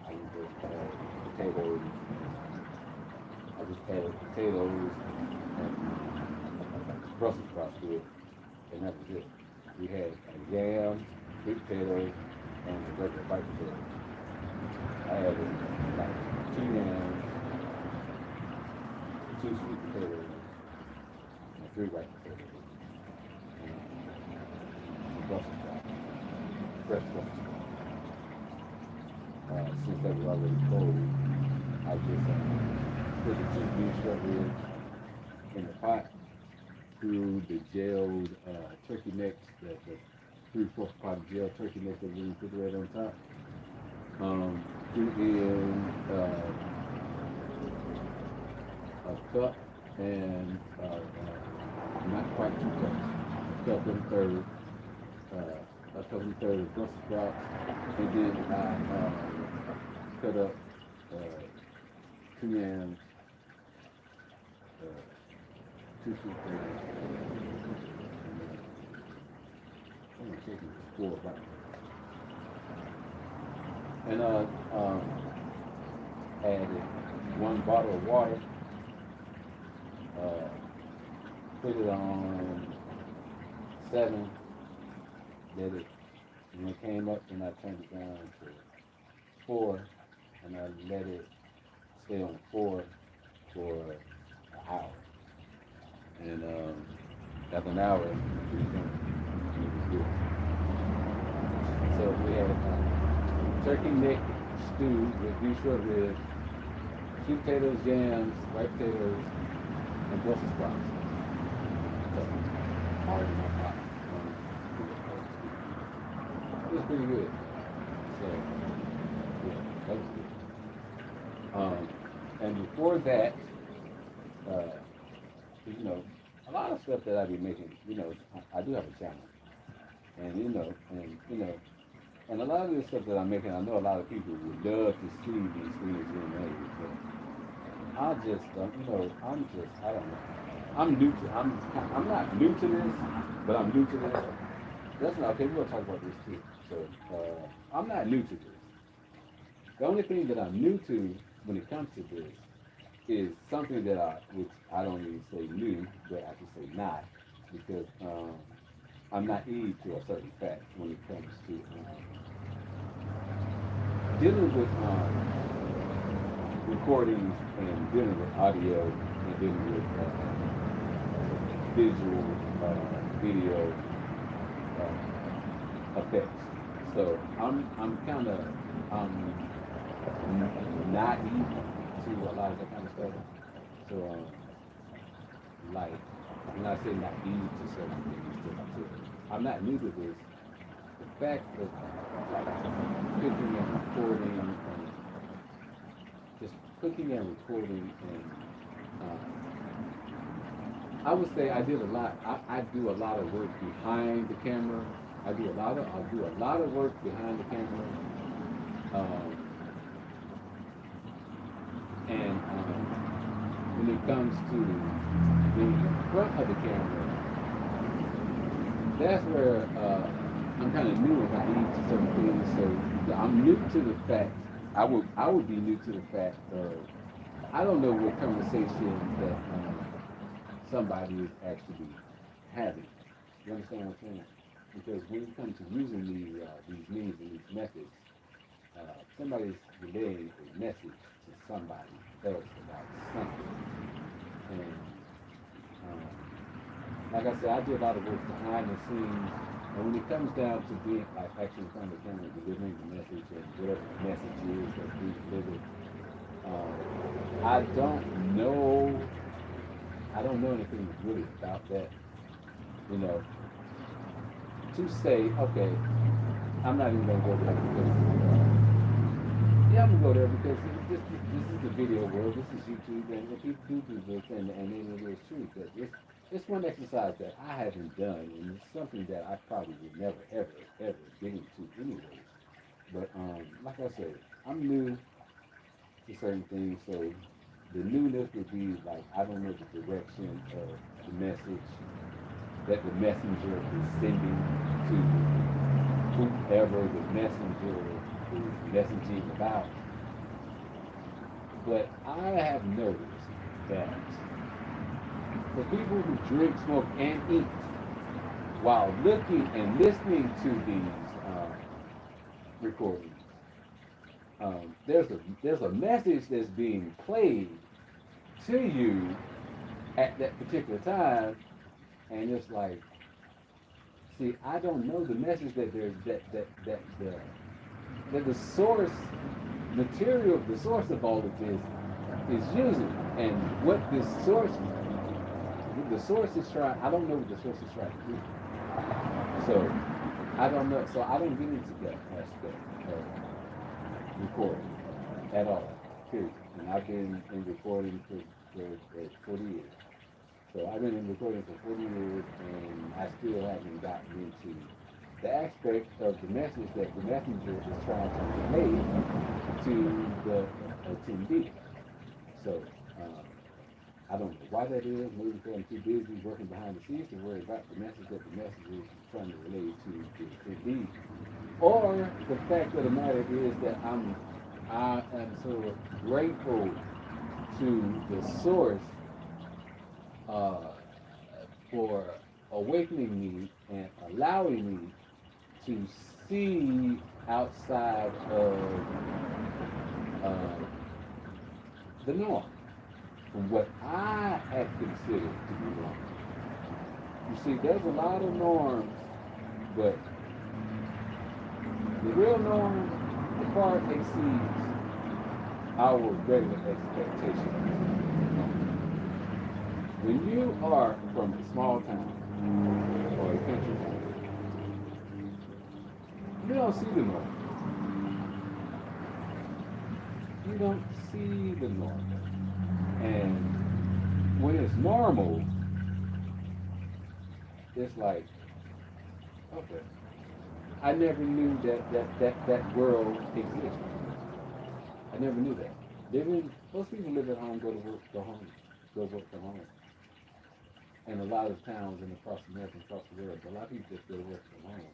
I just potatoes. I just added potatoes and Brussels sprouts to it, and that was it. We had a yam, sweet potatoes, and a regular white potato. I added like two yams, two sweet potatoes, and three white potatoes, and some Brussels sprouts, fresh Brussels sprouts. Since that was already cold, I just put the two beef short ribs in the pot, threw the gelled turkey necks, the 3/4 pot of gelled turkey necks that we put right on top. Threw in a cup and not quite 2 cups, a cup and a third, a cup and a third of Brussels sprouts, and then I cut up 2 yams, 2 sweet potatoes, and I'm taking 4 bites. And added 1 bottle of water, put it on 7, let it, when it came up, then I turned it down to 4, and I let it stay on 4 for an hour. And after an hour, it was good. So we had turkey neck stew with beef short ribs, sweet potatoes, jams, white potatoes, and Brussels sprouts. So, hard in my pot. It was pretty good. So, yeah, that was good. And before that, uh, a lot of stuff that I be making, I do have a channel. And, and a lot of this stuff that I'm making, I know a lot of people would love to see these things being made. But I don't know. I'm not new to this, but I'm new to this. That's not okay. We're gonna talk about this too. So I'm not new to this. The only thing that I'm new to when it comes to this is something which I don't even say new, but I can say not, because I'm naive to a certain fact when it comes to dealing with recordings and dealing with audio and dealing with visual, video effects. So I'm kind of naive to a lot of that kind of stuff. So like when I say naive to certain things, I'm not new to this. The fact of like cooking and recording and just cooking and recording and I would say I did a lot. I do a lot of work behind the camera. I do a lot of work behind the camera. And when it comes to being in front of the camera, that's where I'm kind of new and naive to certain things. So I'm new to the fact. I would be new to the fact of I don't know what conversation that somebody is actually having. You understand what I'm saying? Because when it comes to using these means and these methods, somebody's relaying a message to somebody else about something. And like I said, I do a lot of work behind the scenes. And when it comes down to being like actually in front of the camera, delivering the message and whatever the message is that's being delivered, I don't know anything really about that. You know, to say, okay, I'm not even gonna go there because yeah, I'm gonna go there because this is the video world, this is YouTube, and if people do this, and it is true that it's one exercise that I haven't done, and it's something that I probably would never, ever get into anyways. But like I said, I'm new to certain things, so the newness would be like I don't know the direction of the message that the messenger is sending to whoever the messenger is messaging about. But I have noticed that for people who drink, smoke, and eat while looking and listening to these recordings, there's a message that's being played to you at that particular time, and it's like, see, I don't know the message that there's that the source material, the source of all of this is using, and what the source is trying. I don't know what the source is trying to do. So I don't know. So I don't get into that aspect of recording at all. Period. And I've been in recording for 40 years. So I've been in recording for 40 years, and I still haven't gotten into the aspect of the message that the messenger is trying to relay to the attendee. So I don't know why that is. Maybe because I'm too busy working behind the scenes to worry about the message that the messenger is trying to relay to the attendee. Or the fact of the matter is that I am so grateful to the source uh, for awakening me and allowing me to see outside of uh, the norm from what I had considered to be wrong. You see, there's a lot of norms, but the real norm far exceeds our regular expectations. When you are from a small town or a country town, you don't see the norm. You don't see the norm. And when it's normal, it's like, okay, I never knew that world existed. I never knew that. Most people live at home, go to work, go home, go work, go home. And a lot of towns and across America and across the world, a lot of people just go to work from home.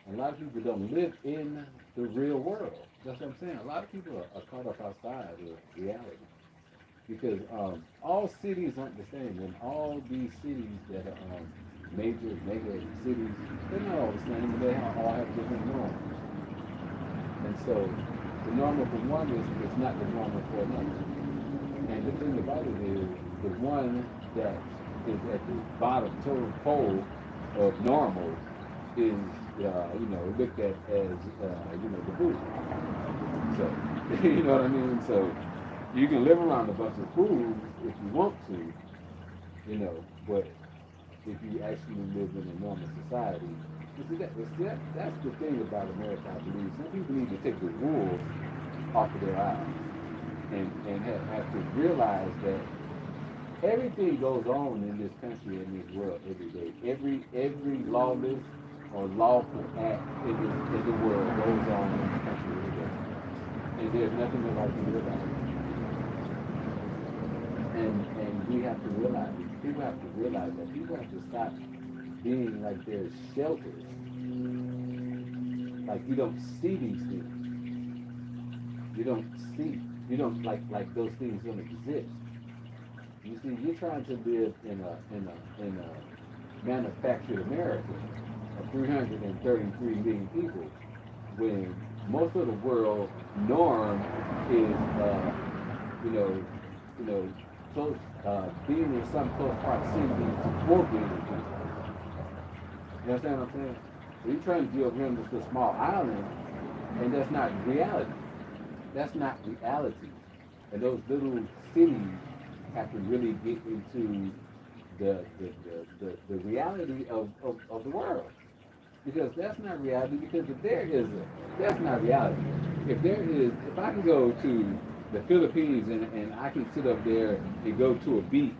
And a lot of people don't live in the real world. That's what I'm saying. A lot of people are caught up outside of reality. Because all cities aren't the same. And all these cities that are major, mega cities, they're not all the same. They all have different norms. And so the normal for one is not the normal for another. And the thing about it is, the one that is at the bottom total pole of normal is, looked at as, the food. So, you know what I mean? So you can live around a bunch of fools if you want to, but if you actually live in a normal society, that's the thing about America, I believe. Some people need to take the wool off of their eyes and have to realize that everything goes on in this country and this world every day. Every lawless or lawful act in the world goes on in the country every day. And there's nothing nobody can do about it. And we have to realize it. People have to realize that people have to stop being like there's shelters. Like you don't see these things. You don't like those things don't exist. You see, you're trying to live in a manufactured America of 333 million people, when most of the world norm is, close, being in some close proximity to 4 billion people. You understand what I'm saying? So you're trying to deal with this small island, and that's not reality. That's not reality. And those little cities have to really get into the reality of the world. Because that's not reality, because that's not reality. If I can go to the Philippines and I can sit up there and go to a beach,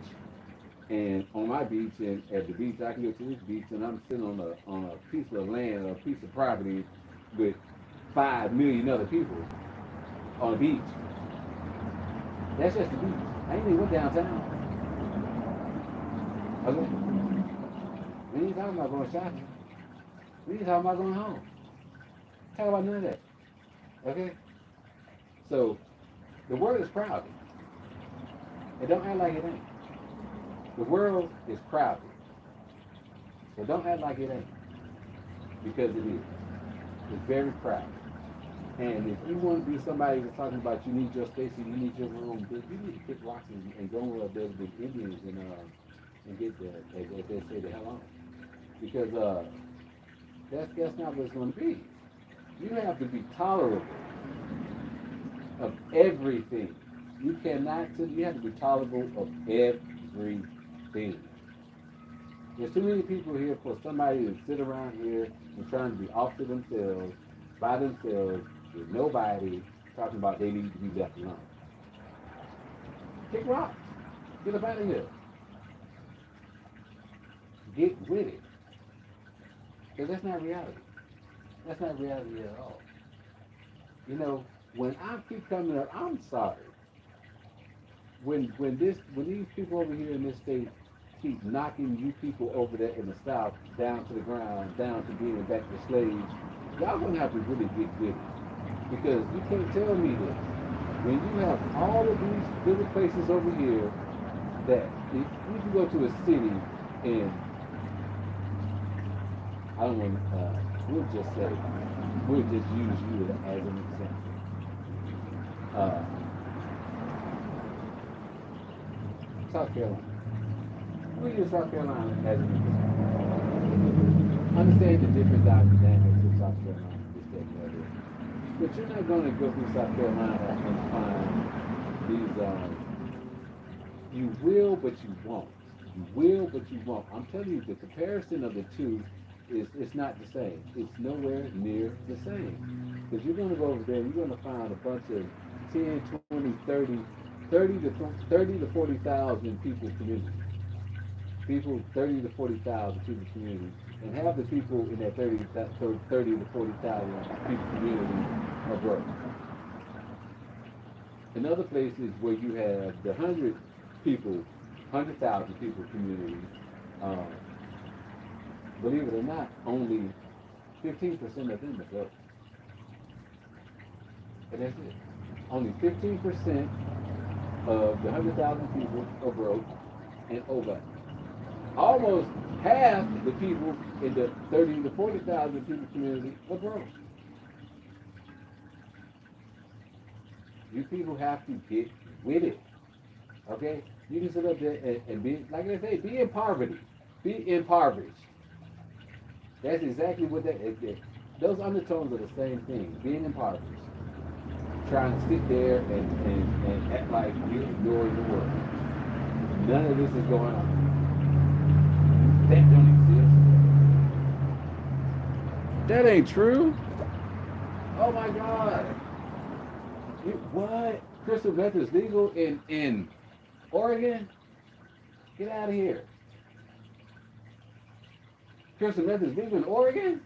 and on my beach and at the beach, I can go to this beach and I'm sitting on a piece of land or a piece of property with 5 million other people on a beach. That's just the beach. I ain't even went downtown. Okay? We ain't talking about going shopping. We ain't talking about going home. Talk about none of that. Okay? So, the world is crowded. And don't act like it ain't. The world is crowded. So don't act like it ain't. Because it is. It's very crowded. And if you want to be somebody that's talking about you need your space and you need your room, you need to pick rocks and go up there with the Indians and get there, as they say, the hell on. Because that's not what it's going to be. You have to be tolerable of everything. You have to be tolerable of everything. There's too many people here for somebody to sit around here and trying to be off to themselves, by themselves, with nobody, talking about they need to be left alone. Kick rocks. Get up out of here. Get with it. Because that's not reality. That's not reality at all. When I keep coming up, I'm sorry. When these people over here in this state keep knocking you people over there in the South down to the ground, down to being back to slaves, y'all gonna have to really get with it. Because you can't tell me this. When you have all of these little places over here that if you can go to a city and I don't want. We'll just say, we'll just use you as an example. Uh, South Carolina. We use South Carolina as an example. Understand the different dynamics of South Carolina, this, that, and the other. But you're not going to go through South Carolina and find these. You will, but you won't. You will, but you won't. I'm telling you, the comparison of the two is it's not the same. It's nowhere near the same. Because you're going to go over there and you're going to find a bunch of 10, 20, 30 to 40,000 people community. People 30 to 40,000 people community. And half the people in that 30 to 40,000 people community are broke. In other places where you have the 100,000 people community, um, believe it or not, only 15% of them are broke. And that's it. Only 15% of the 100,000 people are broke, and over almost half the people in the 30 to 40,000 people community are broke. You people have to get with it. Okay? You can sit up there and be, like I say, be in poverty. Be impoverished. That's exactly what that is. Those undertones are the same thing. Being impoverished. Trying to sit there and act like you're ignoring the world. None of this is going on. That don't exist. That ain't true. Oh my God. What? Crystal meth is legal in Oregon? Get out of here. Crystal meth is legal in Oregon?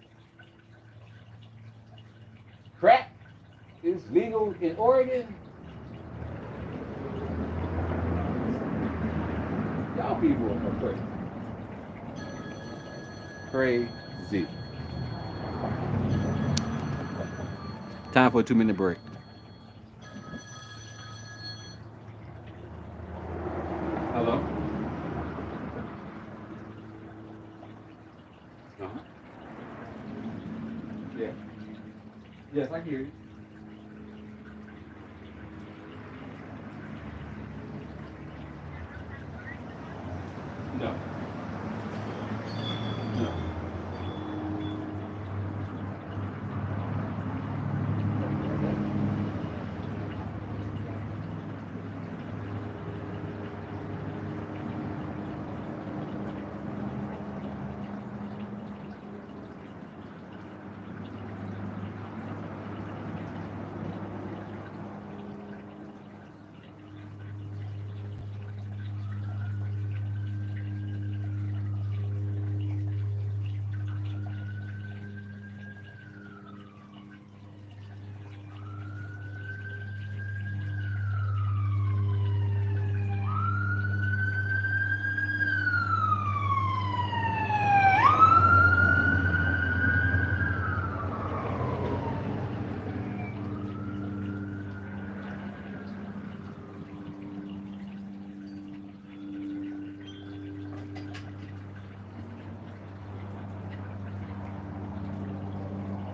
Crack is legal in Oregon? Y'all people are crazy. Crazy. Time for a 2-minute break. Hello? Uh-huh. Yeah. Yes, I hear you. No. No.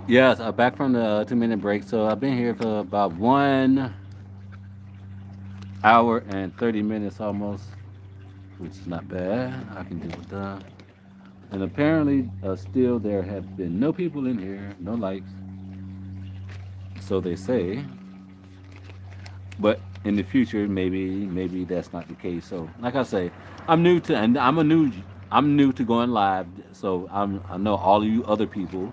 Yes, back from the 2-minute break. So I've been here for about 1 hour and 30 minutes almost, which is not bad. I can deal with that. And apparently, still there have been no people in here, no lights. So they say. But in the future, maybe that's not the case. So, like I say, and I'm new to going live. So I know all of you other people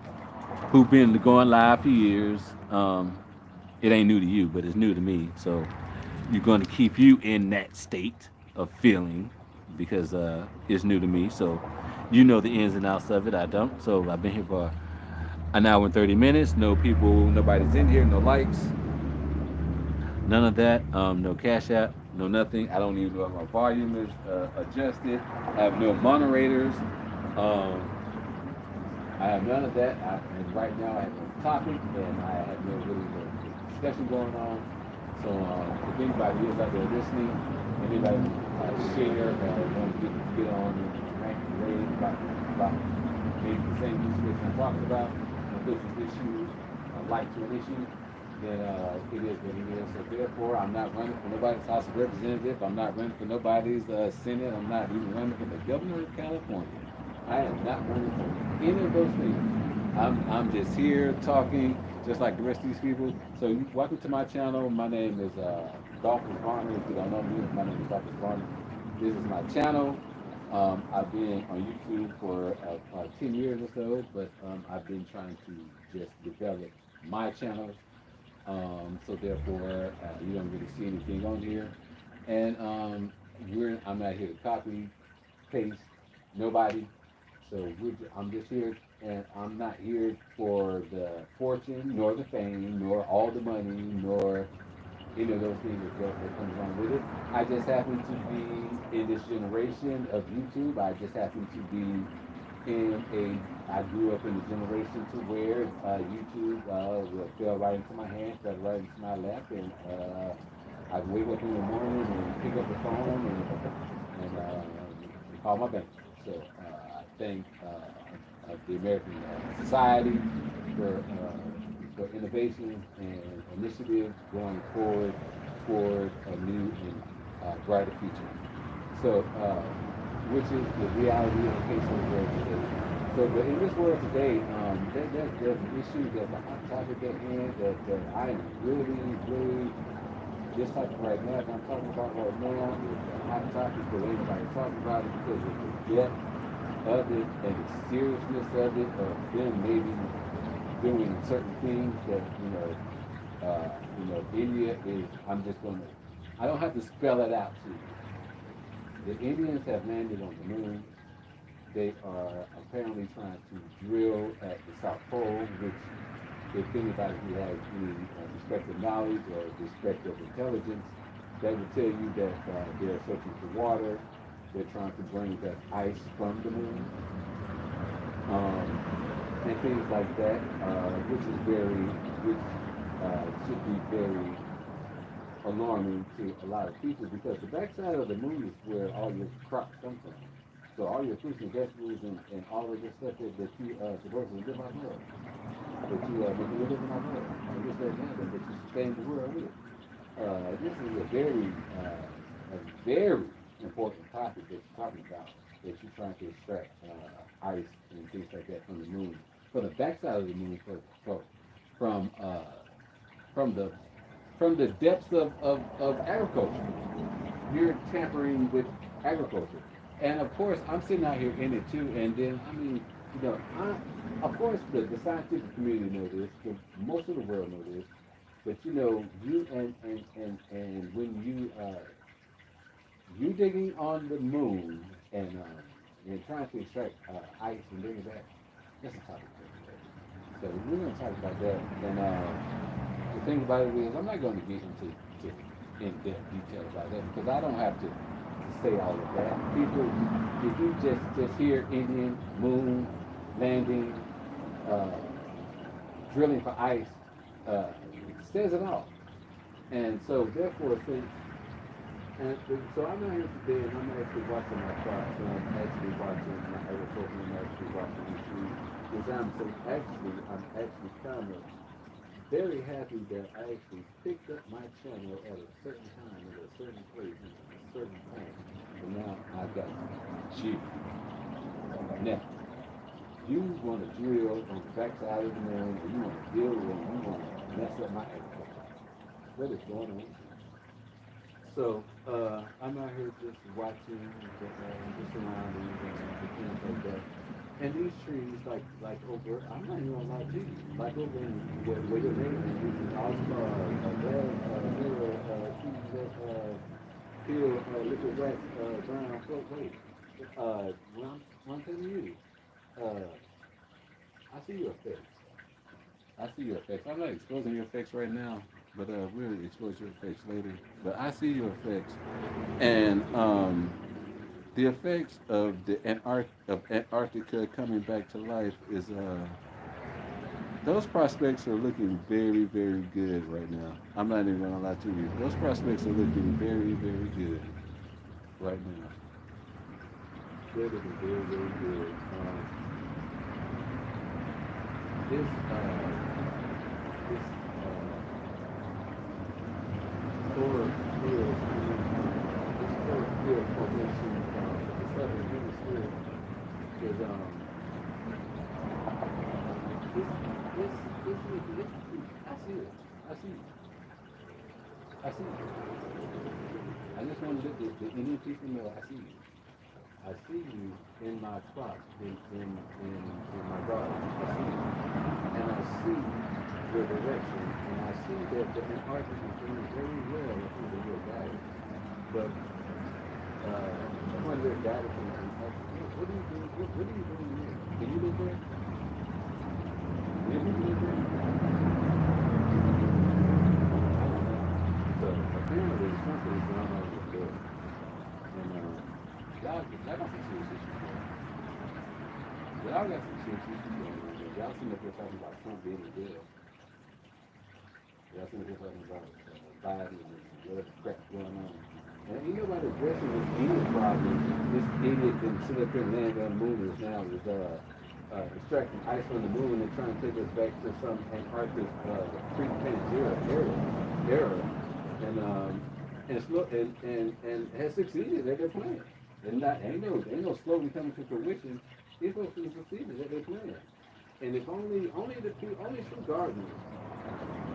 who've been going live for years. It ain't new to you, but it's new to me. So you're going to keep you in that state of feeling because it's new to me. So you know the ins and outs of it. I don't. So I've been here for 1 hour and 30 minutes. No people, nobody's in here. No likes. None of that. No cash app. No nothing. I don't even know if my volume is adjusted. I have no moderators. Um, I have none of that. And right now I have no topic and I have no really no discussion going on. So if anybody is out there listening, anybody share want to get on and rant and rave about maybe the same issue that I'm talking about, if this is issue, like to an issue, then it is what it is. So therefore, I'm not running for nobody's House of Representative. I'm not running for nobody's Senate. I'm not even running for the governor of California. I am not running for any of those things. I'm just here talking, just like the rest of these people. So welcome to my channel. My name is Dolphins Varner. If you don't know me, my name is Dolphins Varner. This is my channel. I've been on YouTube for 10 years or so, but I've been trying to just develop my channel. So therefore, you don't really see anything on here. And I'm not here to copy, paste, nobody. So I'm just here, and I'm not here for the fortune, nor the fame, nor all the money, nor any of those things that comes along with it. I just happen to be in this generation of YouTube. I just happen to be I grew up in a generation to where YouTube fell right into my hand, fell right into my lap, and I'd wake up in the morning and pick up the phone and call my bank. So I thank the American Society for innovation and initiative going forward toward a new and brighter future. So, which is the reality of the case of the world today. So, but in this world today, there's an issue, there's a hot topic at hand that I am really, just like right now, that I'm talking about right now, is a hot topic that everybody's talking about it because of the depth of it and the seriousness of it, of them maybe doing certain things that, India is, I don't have to spell it out to you. The Indians have landed on the moon. They are apparently trying to drill at the South Pole, which, if anybody who has any respective knowledge or respective intelligence, that would tell you that they're searching for water. They're trying to bring back ice from the moon, and things like that, which should be very alarming to a lot of people because the backside of the moon is where all your crops come from. So all your fruits and vegetables and all of this stuff that you supposedly live off of, that you make a living off of, and this, that, and that, that you sustain the world with. This is a very important topic that you're talking about, that you're trying to extract ice and things like that from the moon, from the backside of the moon, from from the from the depths of agriculture. You're tampering with agriculture. And of course, I'm sitting out here in it too. And then, of course, the scientific community know this, most of the world know this. But you and when you digging on the moon and trying to extract ice and bring it back, that's a topic for today. So we're going to talk about that. And the thing about it is, I'm not going to get into in-depth detail about that because I don't have to say all of that. People, if you just hear Indian moon landing, drilling for ice, it says it all. And so therefore, so I'm not here today, and I'm actually watching my charts. So I'm actually watching my agriculture. I'm actually watching YouTube. Because I'm actually kind of very happy that I actually picked up my channel at a certain time, at a certain place, at a certain time. And now I got you. Now, you want to drill on the backside of the moon, and you want to deal with it, and you want to mess up my agriculture. What is going on? So, I'm out here just watching the surroundings and things like that. And these trees, like over, I'm not even gonna lie to you, like over in where your neighbor is, this is also little trees that feel liquid wax, brown float weight. One thing to you, I see your face. I see your effects. I'm not exposing your effects right now, but we'll expose your effects later. But I see your effects, and the effects of of Antarctica coming back to life is those prospects are looking very, very good right now. I'm not even gonna lie to you. Those prospects are looking very, very good right now. They're looking very, very good. this Thor field, this Thor field formation, the southern hemisphere is I see it. I see it. I see it. I just want to look at the Indian people know I see you. I see you in my spot, in my garden. I see you. And I see your direction. And I see that the Antarctic is doing very well under your guidance. But under your guidance in the Antarctic, what are you doing? What are you doing here? Can you live there? Can you live there? So apparently something's going on with there. And y'all got some serious issues there. Y'all got some serious issues going on there. Y'all seem like you're talking about Trump being in jail. Y'all seem like you're talking about Biden and whatever crap going on. And ain't nobody addressing this idiot problem. This idiot that sit up here and land on the moon is now extracting ice from the moon and trying to take us back to some Antarctic pre-Pangea era. And has succeeded at their plan. And ain't no slowly coming to fruition. It's supposed to succeed at their plan. And if only true gardeners,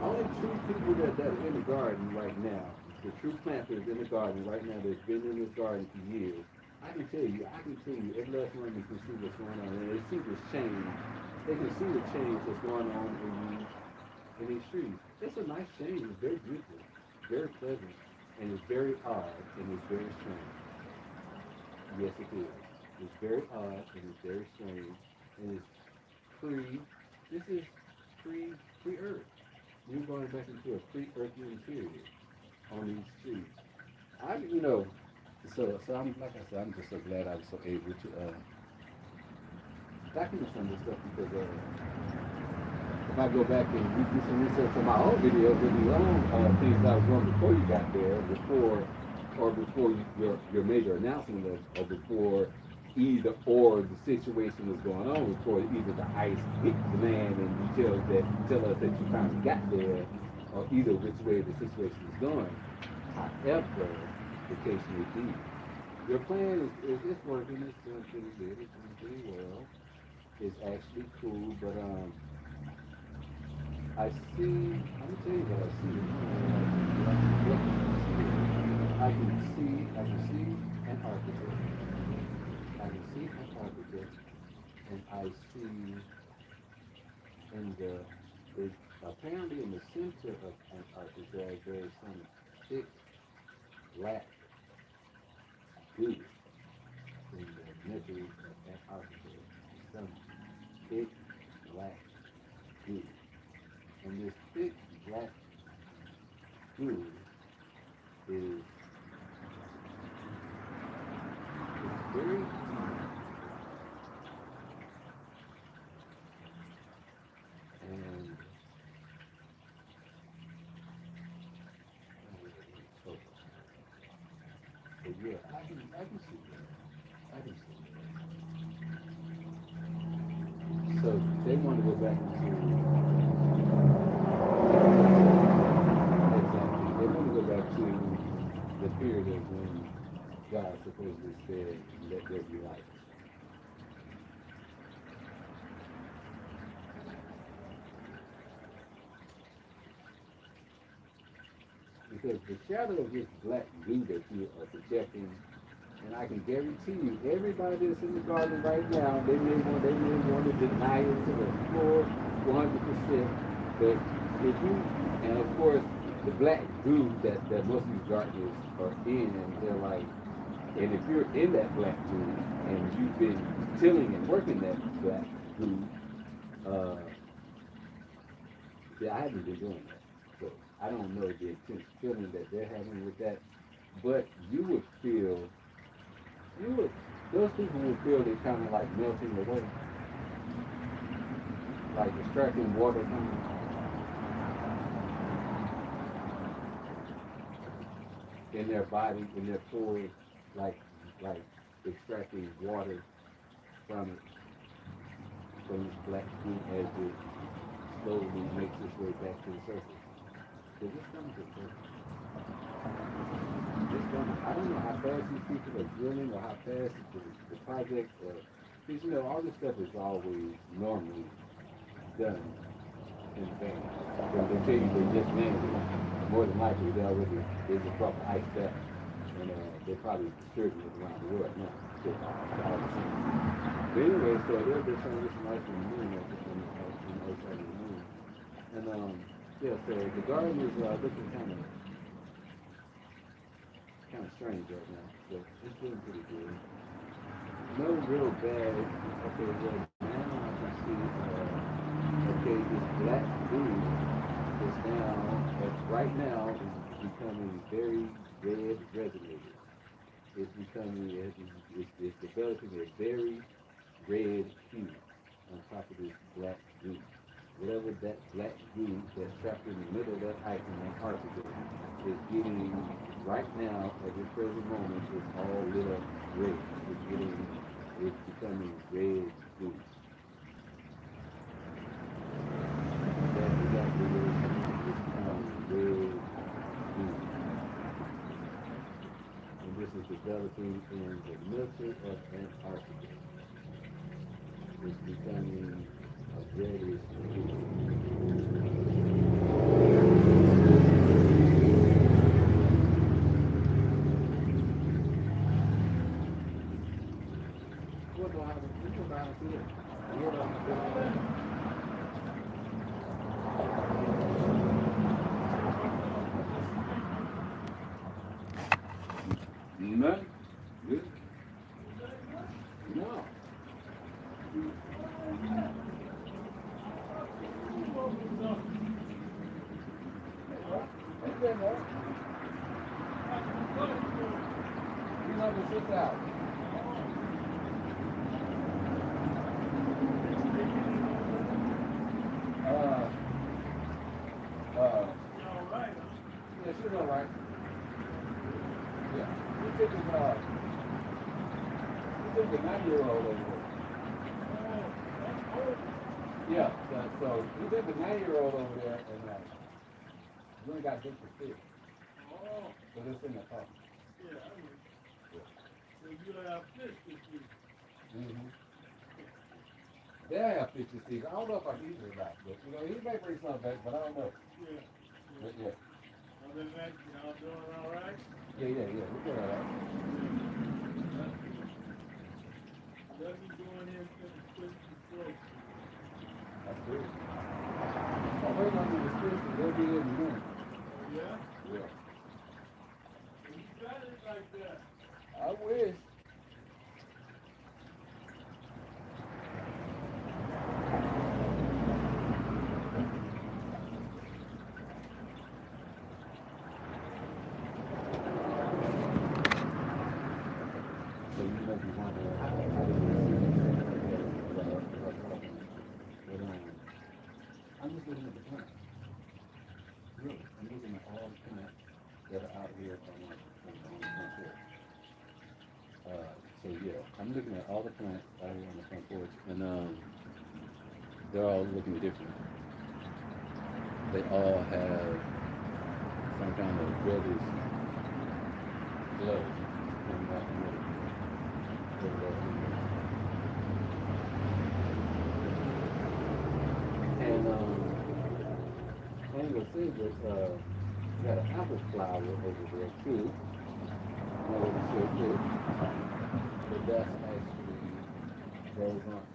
only true people that are in the garden right now, the true planters in the garden right now that's been in this garden for years, I can tell you, every last one of you can see what's going on. And they see this change. They can see the change that's going on in these trees. It's a nice change. It's very beautiful, very pleasant, and it's very odd, and it's very strange. Yes, it is. It's very odd, and it's very strange, and it's this is pre-Earth. We're going back into a pre-Earthian period on these trees. So I'm like I said, I'm just so glad I was so able to document some of this stuff because if I go back and do some research on my own videos and the own things I was doing before you got there, before your major announcement or before either or the situation was going on, before either the ice hit the land and you tell us that you finally got there, or either which way the situation is going. However the case may be, your plan is working, it's doing pretty good, it's doing pretty well. It's actually cool, but I see, let me tell you what I see. I can see Antarctica. I can see Antarctica, and I see apparently in the center of Antarctica there is some thick black goo in the middle of Antarctica. Some thick black goo. And this thick black goo is very deep. And but yeah, I can see that. I can see that. So they want to go back into exactly. They want to go back to the period of when God supposedly said, "Let there be light." Because the shadow of this black goo that you are projecting, and I can guarantee you, everybody that's in the garden right now, they may want to deny it to the floor 100%. But if you, and of course, the black goo that most of these gardeners are in, they're like, and if you're in that black goo and you've been tilling and working that black goo, yeah, I haven't been doing that. So I don't know the intense feeling that they're having with that, but those people would feel it kind of like melting away, like extracting water in their body, in their pores, like extracting water from it, from this black goo as it slowly makes its way back to the surface. Because it's coming to the surface. It's coming. I don't know how fast these people are drilling or how fast the project, because all this stuff is always normally done in advance. When they tell you they just landed, more than likely there's a proper ice there. And they're probably distributing it around the world now. So, but anyway, so they're just trying to get some ice from the moon, on the other side of the moon. And yeah, so the garden is looking kind of strange right now. So it's doing pretty good. No real bad. Okay, well now I can see. Okay, this black goo is now, right now, is becoming very red resonated. It's developing a very red hue on top of this black goo. Whatever that black goo that's trapped in the middle of that ice in Antarctica is getting, right now, at this present moment, it's all lit up red. It's becoming red goo. That's exactly what it's becoming red goo. And this is developing in the middle of Antarctica. It's becoming a reddish hue. What do I have to do about it? None? Good? No. Okay, no. You know to sit out. Yeah, she's all right. Yeah. He took the 9-year-old over there. Yeah, so he took the 9-year-old over there and he only got just for 6. So this in the car. Yeah, I mean. So you have fish this week. Mm-hmm. They have fish this season. I don't know if I can eat it or not, but he may bring some back, but I don't know. Yeah. But yeah. Other than that, y'all doing all right? Yeah, we're doing all right. Let me go in here and finish the throat. That's good. I'm waiting on the description. They'll be in a minute. Oh, yeah? Yeah. You got it like that. I wish. So you may be wondering how did I'm just looking at the plants. Really, I'm looking at all the plants that are out here on the front porch. So yeah, I'm looking at all the plants out here on the front porch, and they're all looking different. They all have some kind of reddish glow coming out the middle. And you'll see that you got an apple flower over there too. Another one too. But that's actually, those aren't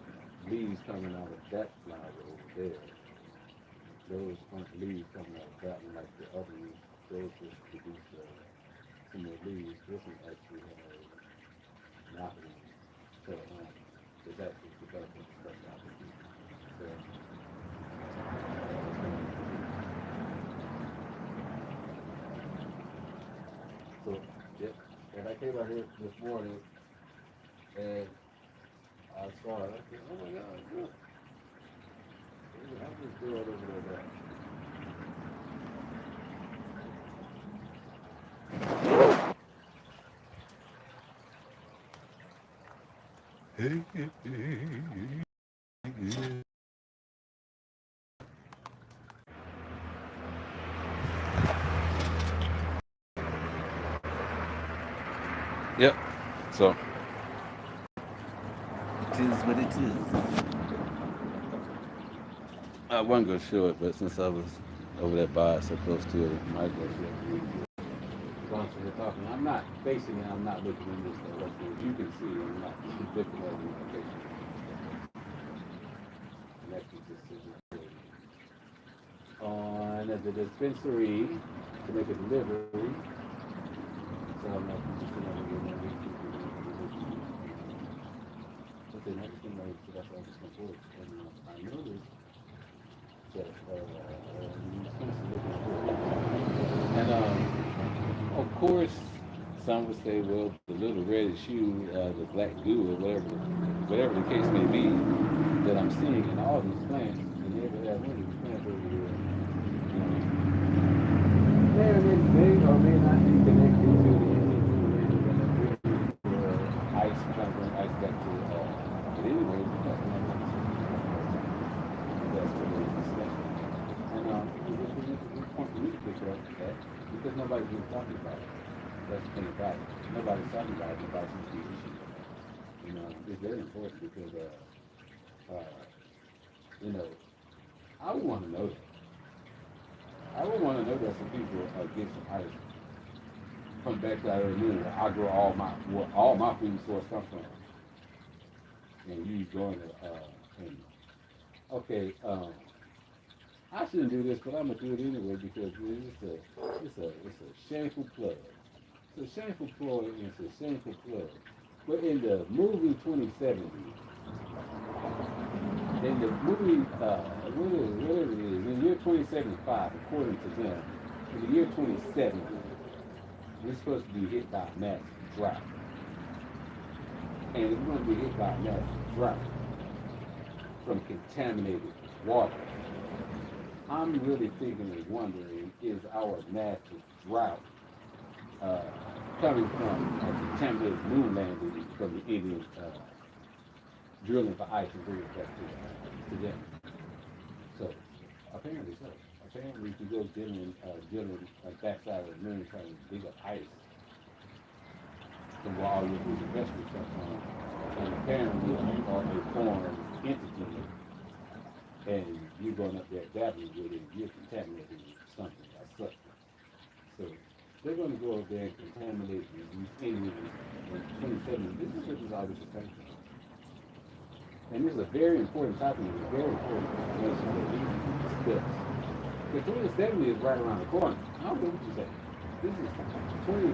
leaves coming out of that flower over there. Those aren't leaves coming out of that one like the other ones. Those just produce some more leaves. This one actually has nothing. So it's actually developing stuff out of it. So, yeah, and I came out here this morning and I saw it. I said, oh my God, look. I'm just doing over there. Hey, hey, hey. Yep. So it is what it is. I wasn't gonna show it, but since I was over there by so close to it, I might as well show it. As long as we're talking, I'm not facing it. I'm not looking in this direction. As you can see, I'm not looking at the location. And that's what this is on the dispensary to make a delivery. So I'm not just but the next thing so that's why I just come forward. And I noticed that and of course some would say, well, the little red shoe, the black goo, or whatever the case may be, that I'm seeing in all these plants, and they ever have one of these plants over here, may or may not be connected to the ice, trying to bring ice back to but anyway, that's what it is. And it's point for me to pick up that because nobody's been talking about it. That's the thing about it. Nobody's talking about it. Nobody's the issue. It's very important because, I would want to know that. I would want to know that some people get some ice from back out of the moon where I grow where all my food source comes from. And you going to, okay, I shouldn't do this, but I'm gonna do it anyway because it's a shameful plug. It's a shameful plug and it's a shameful plug. But in the movie 2070, in the movie, whatever it is, in the year 2075, according to them, in the year 2070, we're supposed to be hit by a massive drought. And if we're going to be hit by a massive drought from contaminated water, I'm really thinking and wondering, is our massive drought coming from a contaminated moon landing from the Indians drilling for ice and bringing it back to them? So, apparently so. Apparently, if you go drilling backside of the moon trying to dig up ice from where all your food and vegetables come from, and apparently you are a foreign entity and you're going up there dabbling with it, you're contaminating something, a substance. So they're going to go up there and contaminate these Indians in 2070. This is what this all this is coming from. And this is a very important topic, and a very important information that we need to discuss. Because 2070 is right around the corner. I don't know what you say. This is 20,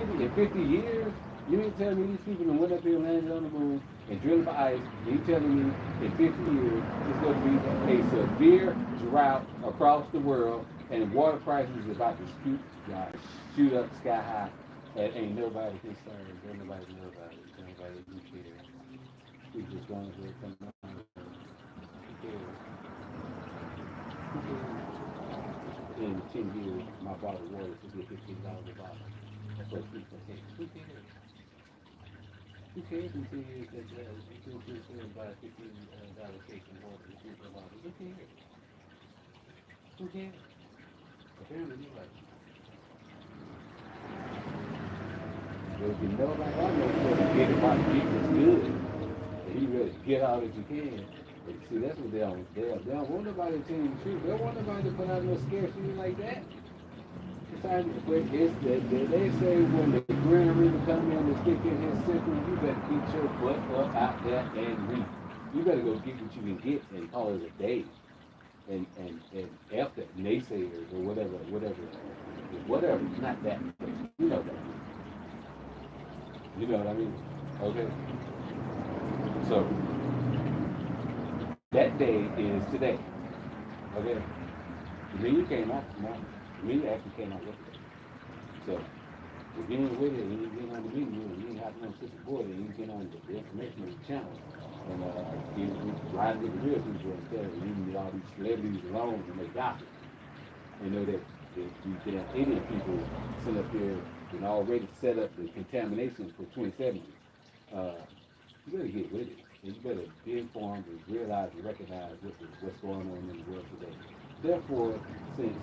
50, in 50 years. You ain't telling me these people that went up here and landed on the moon and drilled for ice. You telling me in 50 years it's going to be a severe drought across the world and water prices is about to shoot up sky high and ain't nobody concerned. Ain't nobody know about it. Ain't nobody even care. We just going to come on. Who cares? In 10 years, my bottled water should be $15 a bottle. That's what people say. Who cares? Who cares in 10 years that you can buy $15 case of water and drink a bottle? Who cares? Who cares? Apparently, you're right. Well, if you know like I know, you better get about people's good. And you really get all that you can. And see, that's what they don't want nobody to tell you the truth. They don't want nobody to put out no scarcity like that. They say when the Grand River come in and stick in his system, you better get your butt up out there and read. You better go get what you can get and call it a day. And after naysayers or whatever, not that. You know that. You know what I mean? Okay. So that day is today. Okay. The meeting came out tomorrow. The meeting actually came out yesterday. So if you ain't with it and you get on the meeting, you ain't have no sister board and you get on the information channel. And you ride with the real people instead of leaving all these celebrities alone and they gossip. You know that these damn Indian people sit up here and already set up the contamination for 2070. You better get with it. and you better be informed and realize and recognize what's going on in the world today. Therefore, since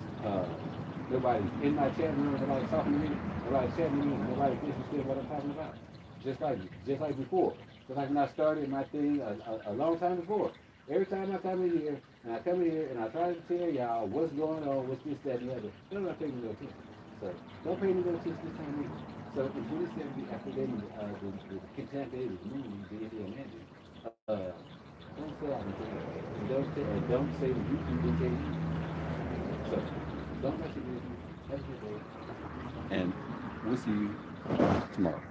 nobody's in my chat room, nobody's talking to me, nobody's chatting to me, nobody's interested in what I'm talking about, just like before. Just like when I started my thing a long time before. Every time I come in here, and I come in here, and I try to tell y'all what's going on, what's this, that, and the other, they're not paying no attention. So don't pay me no attention this time either. So in 2070, after the contaminated movies, the Indian ending, don't say I didn't tell you. Don't say that you didn't tell you. So don't mess with me. Have a good day. And we'll see you tomorrow.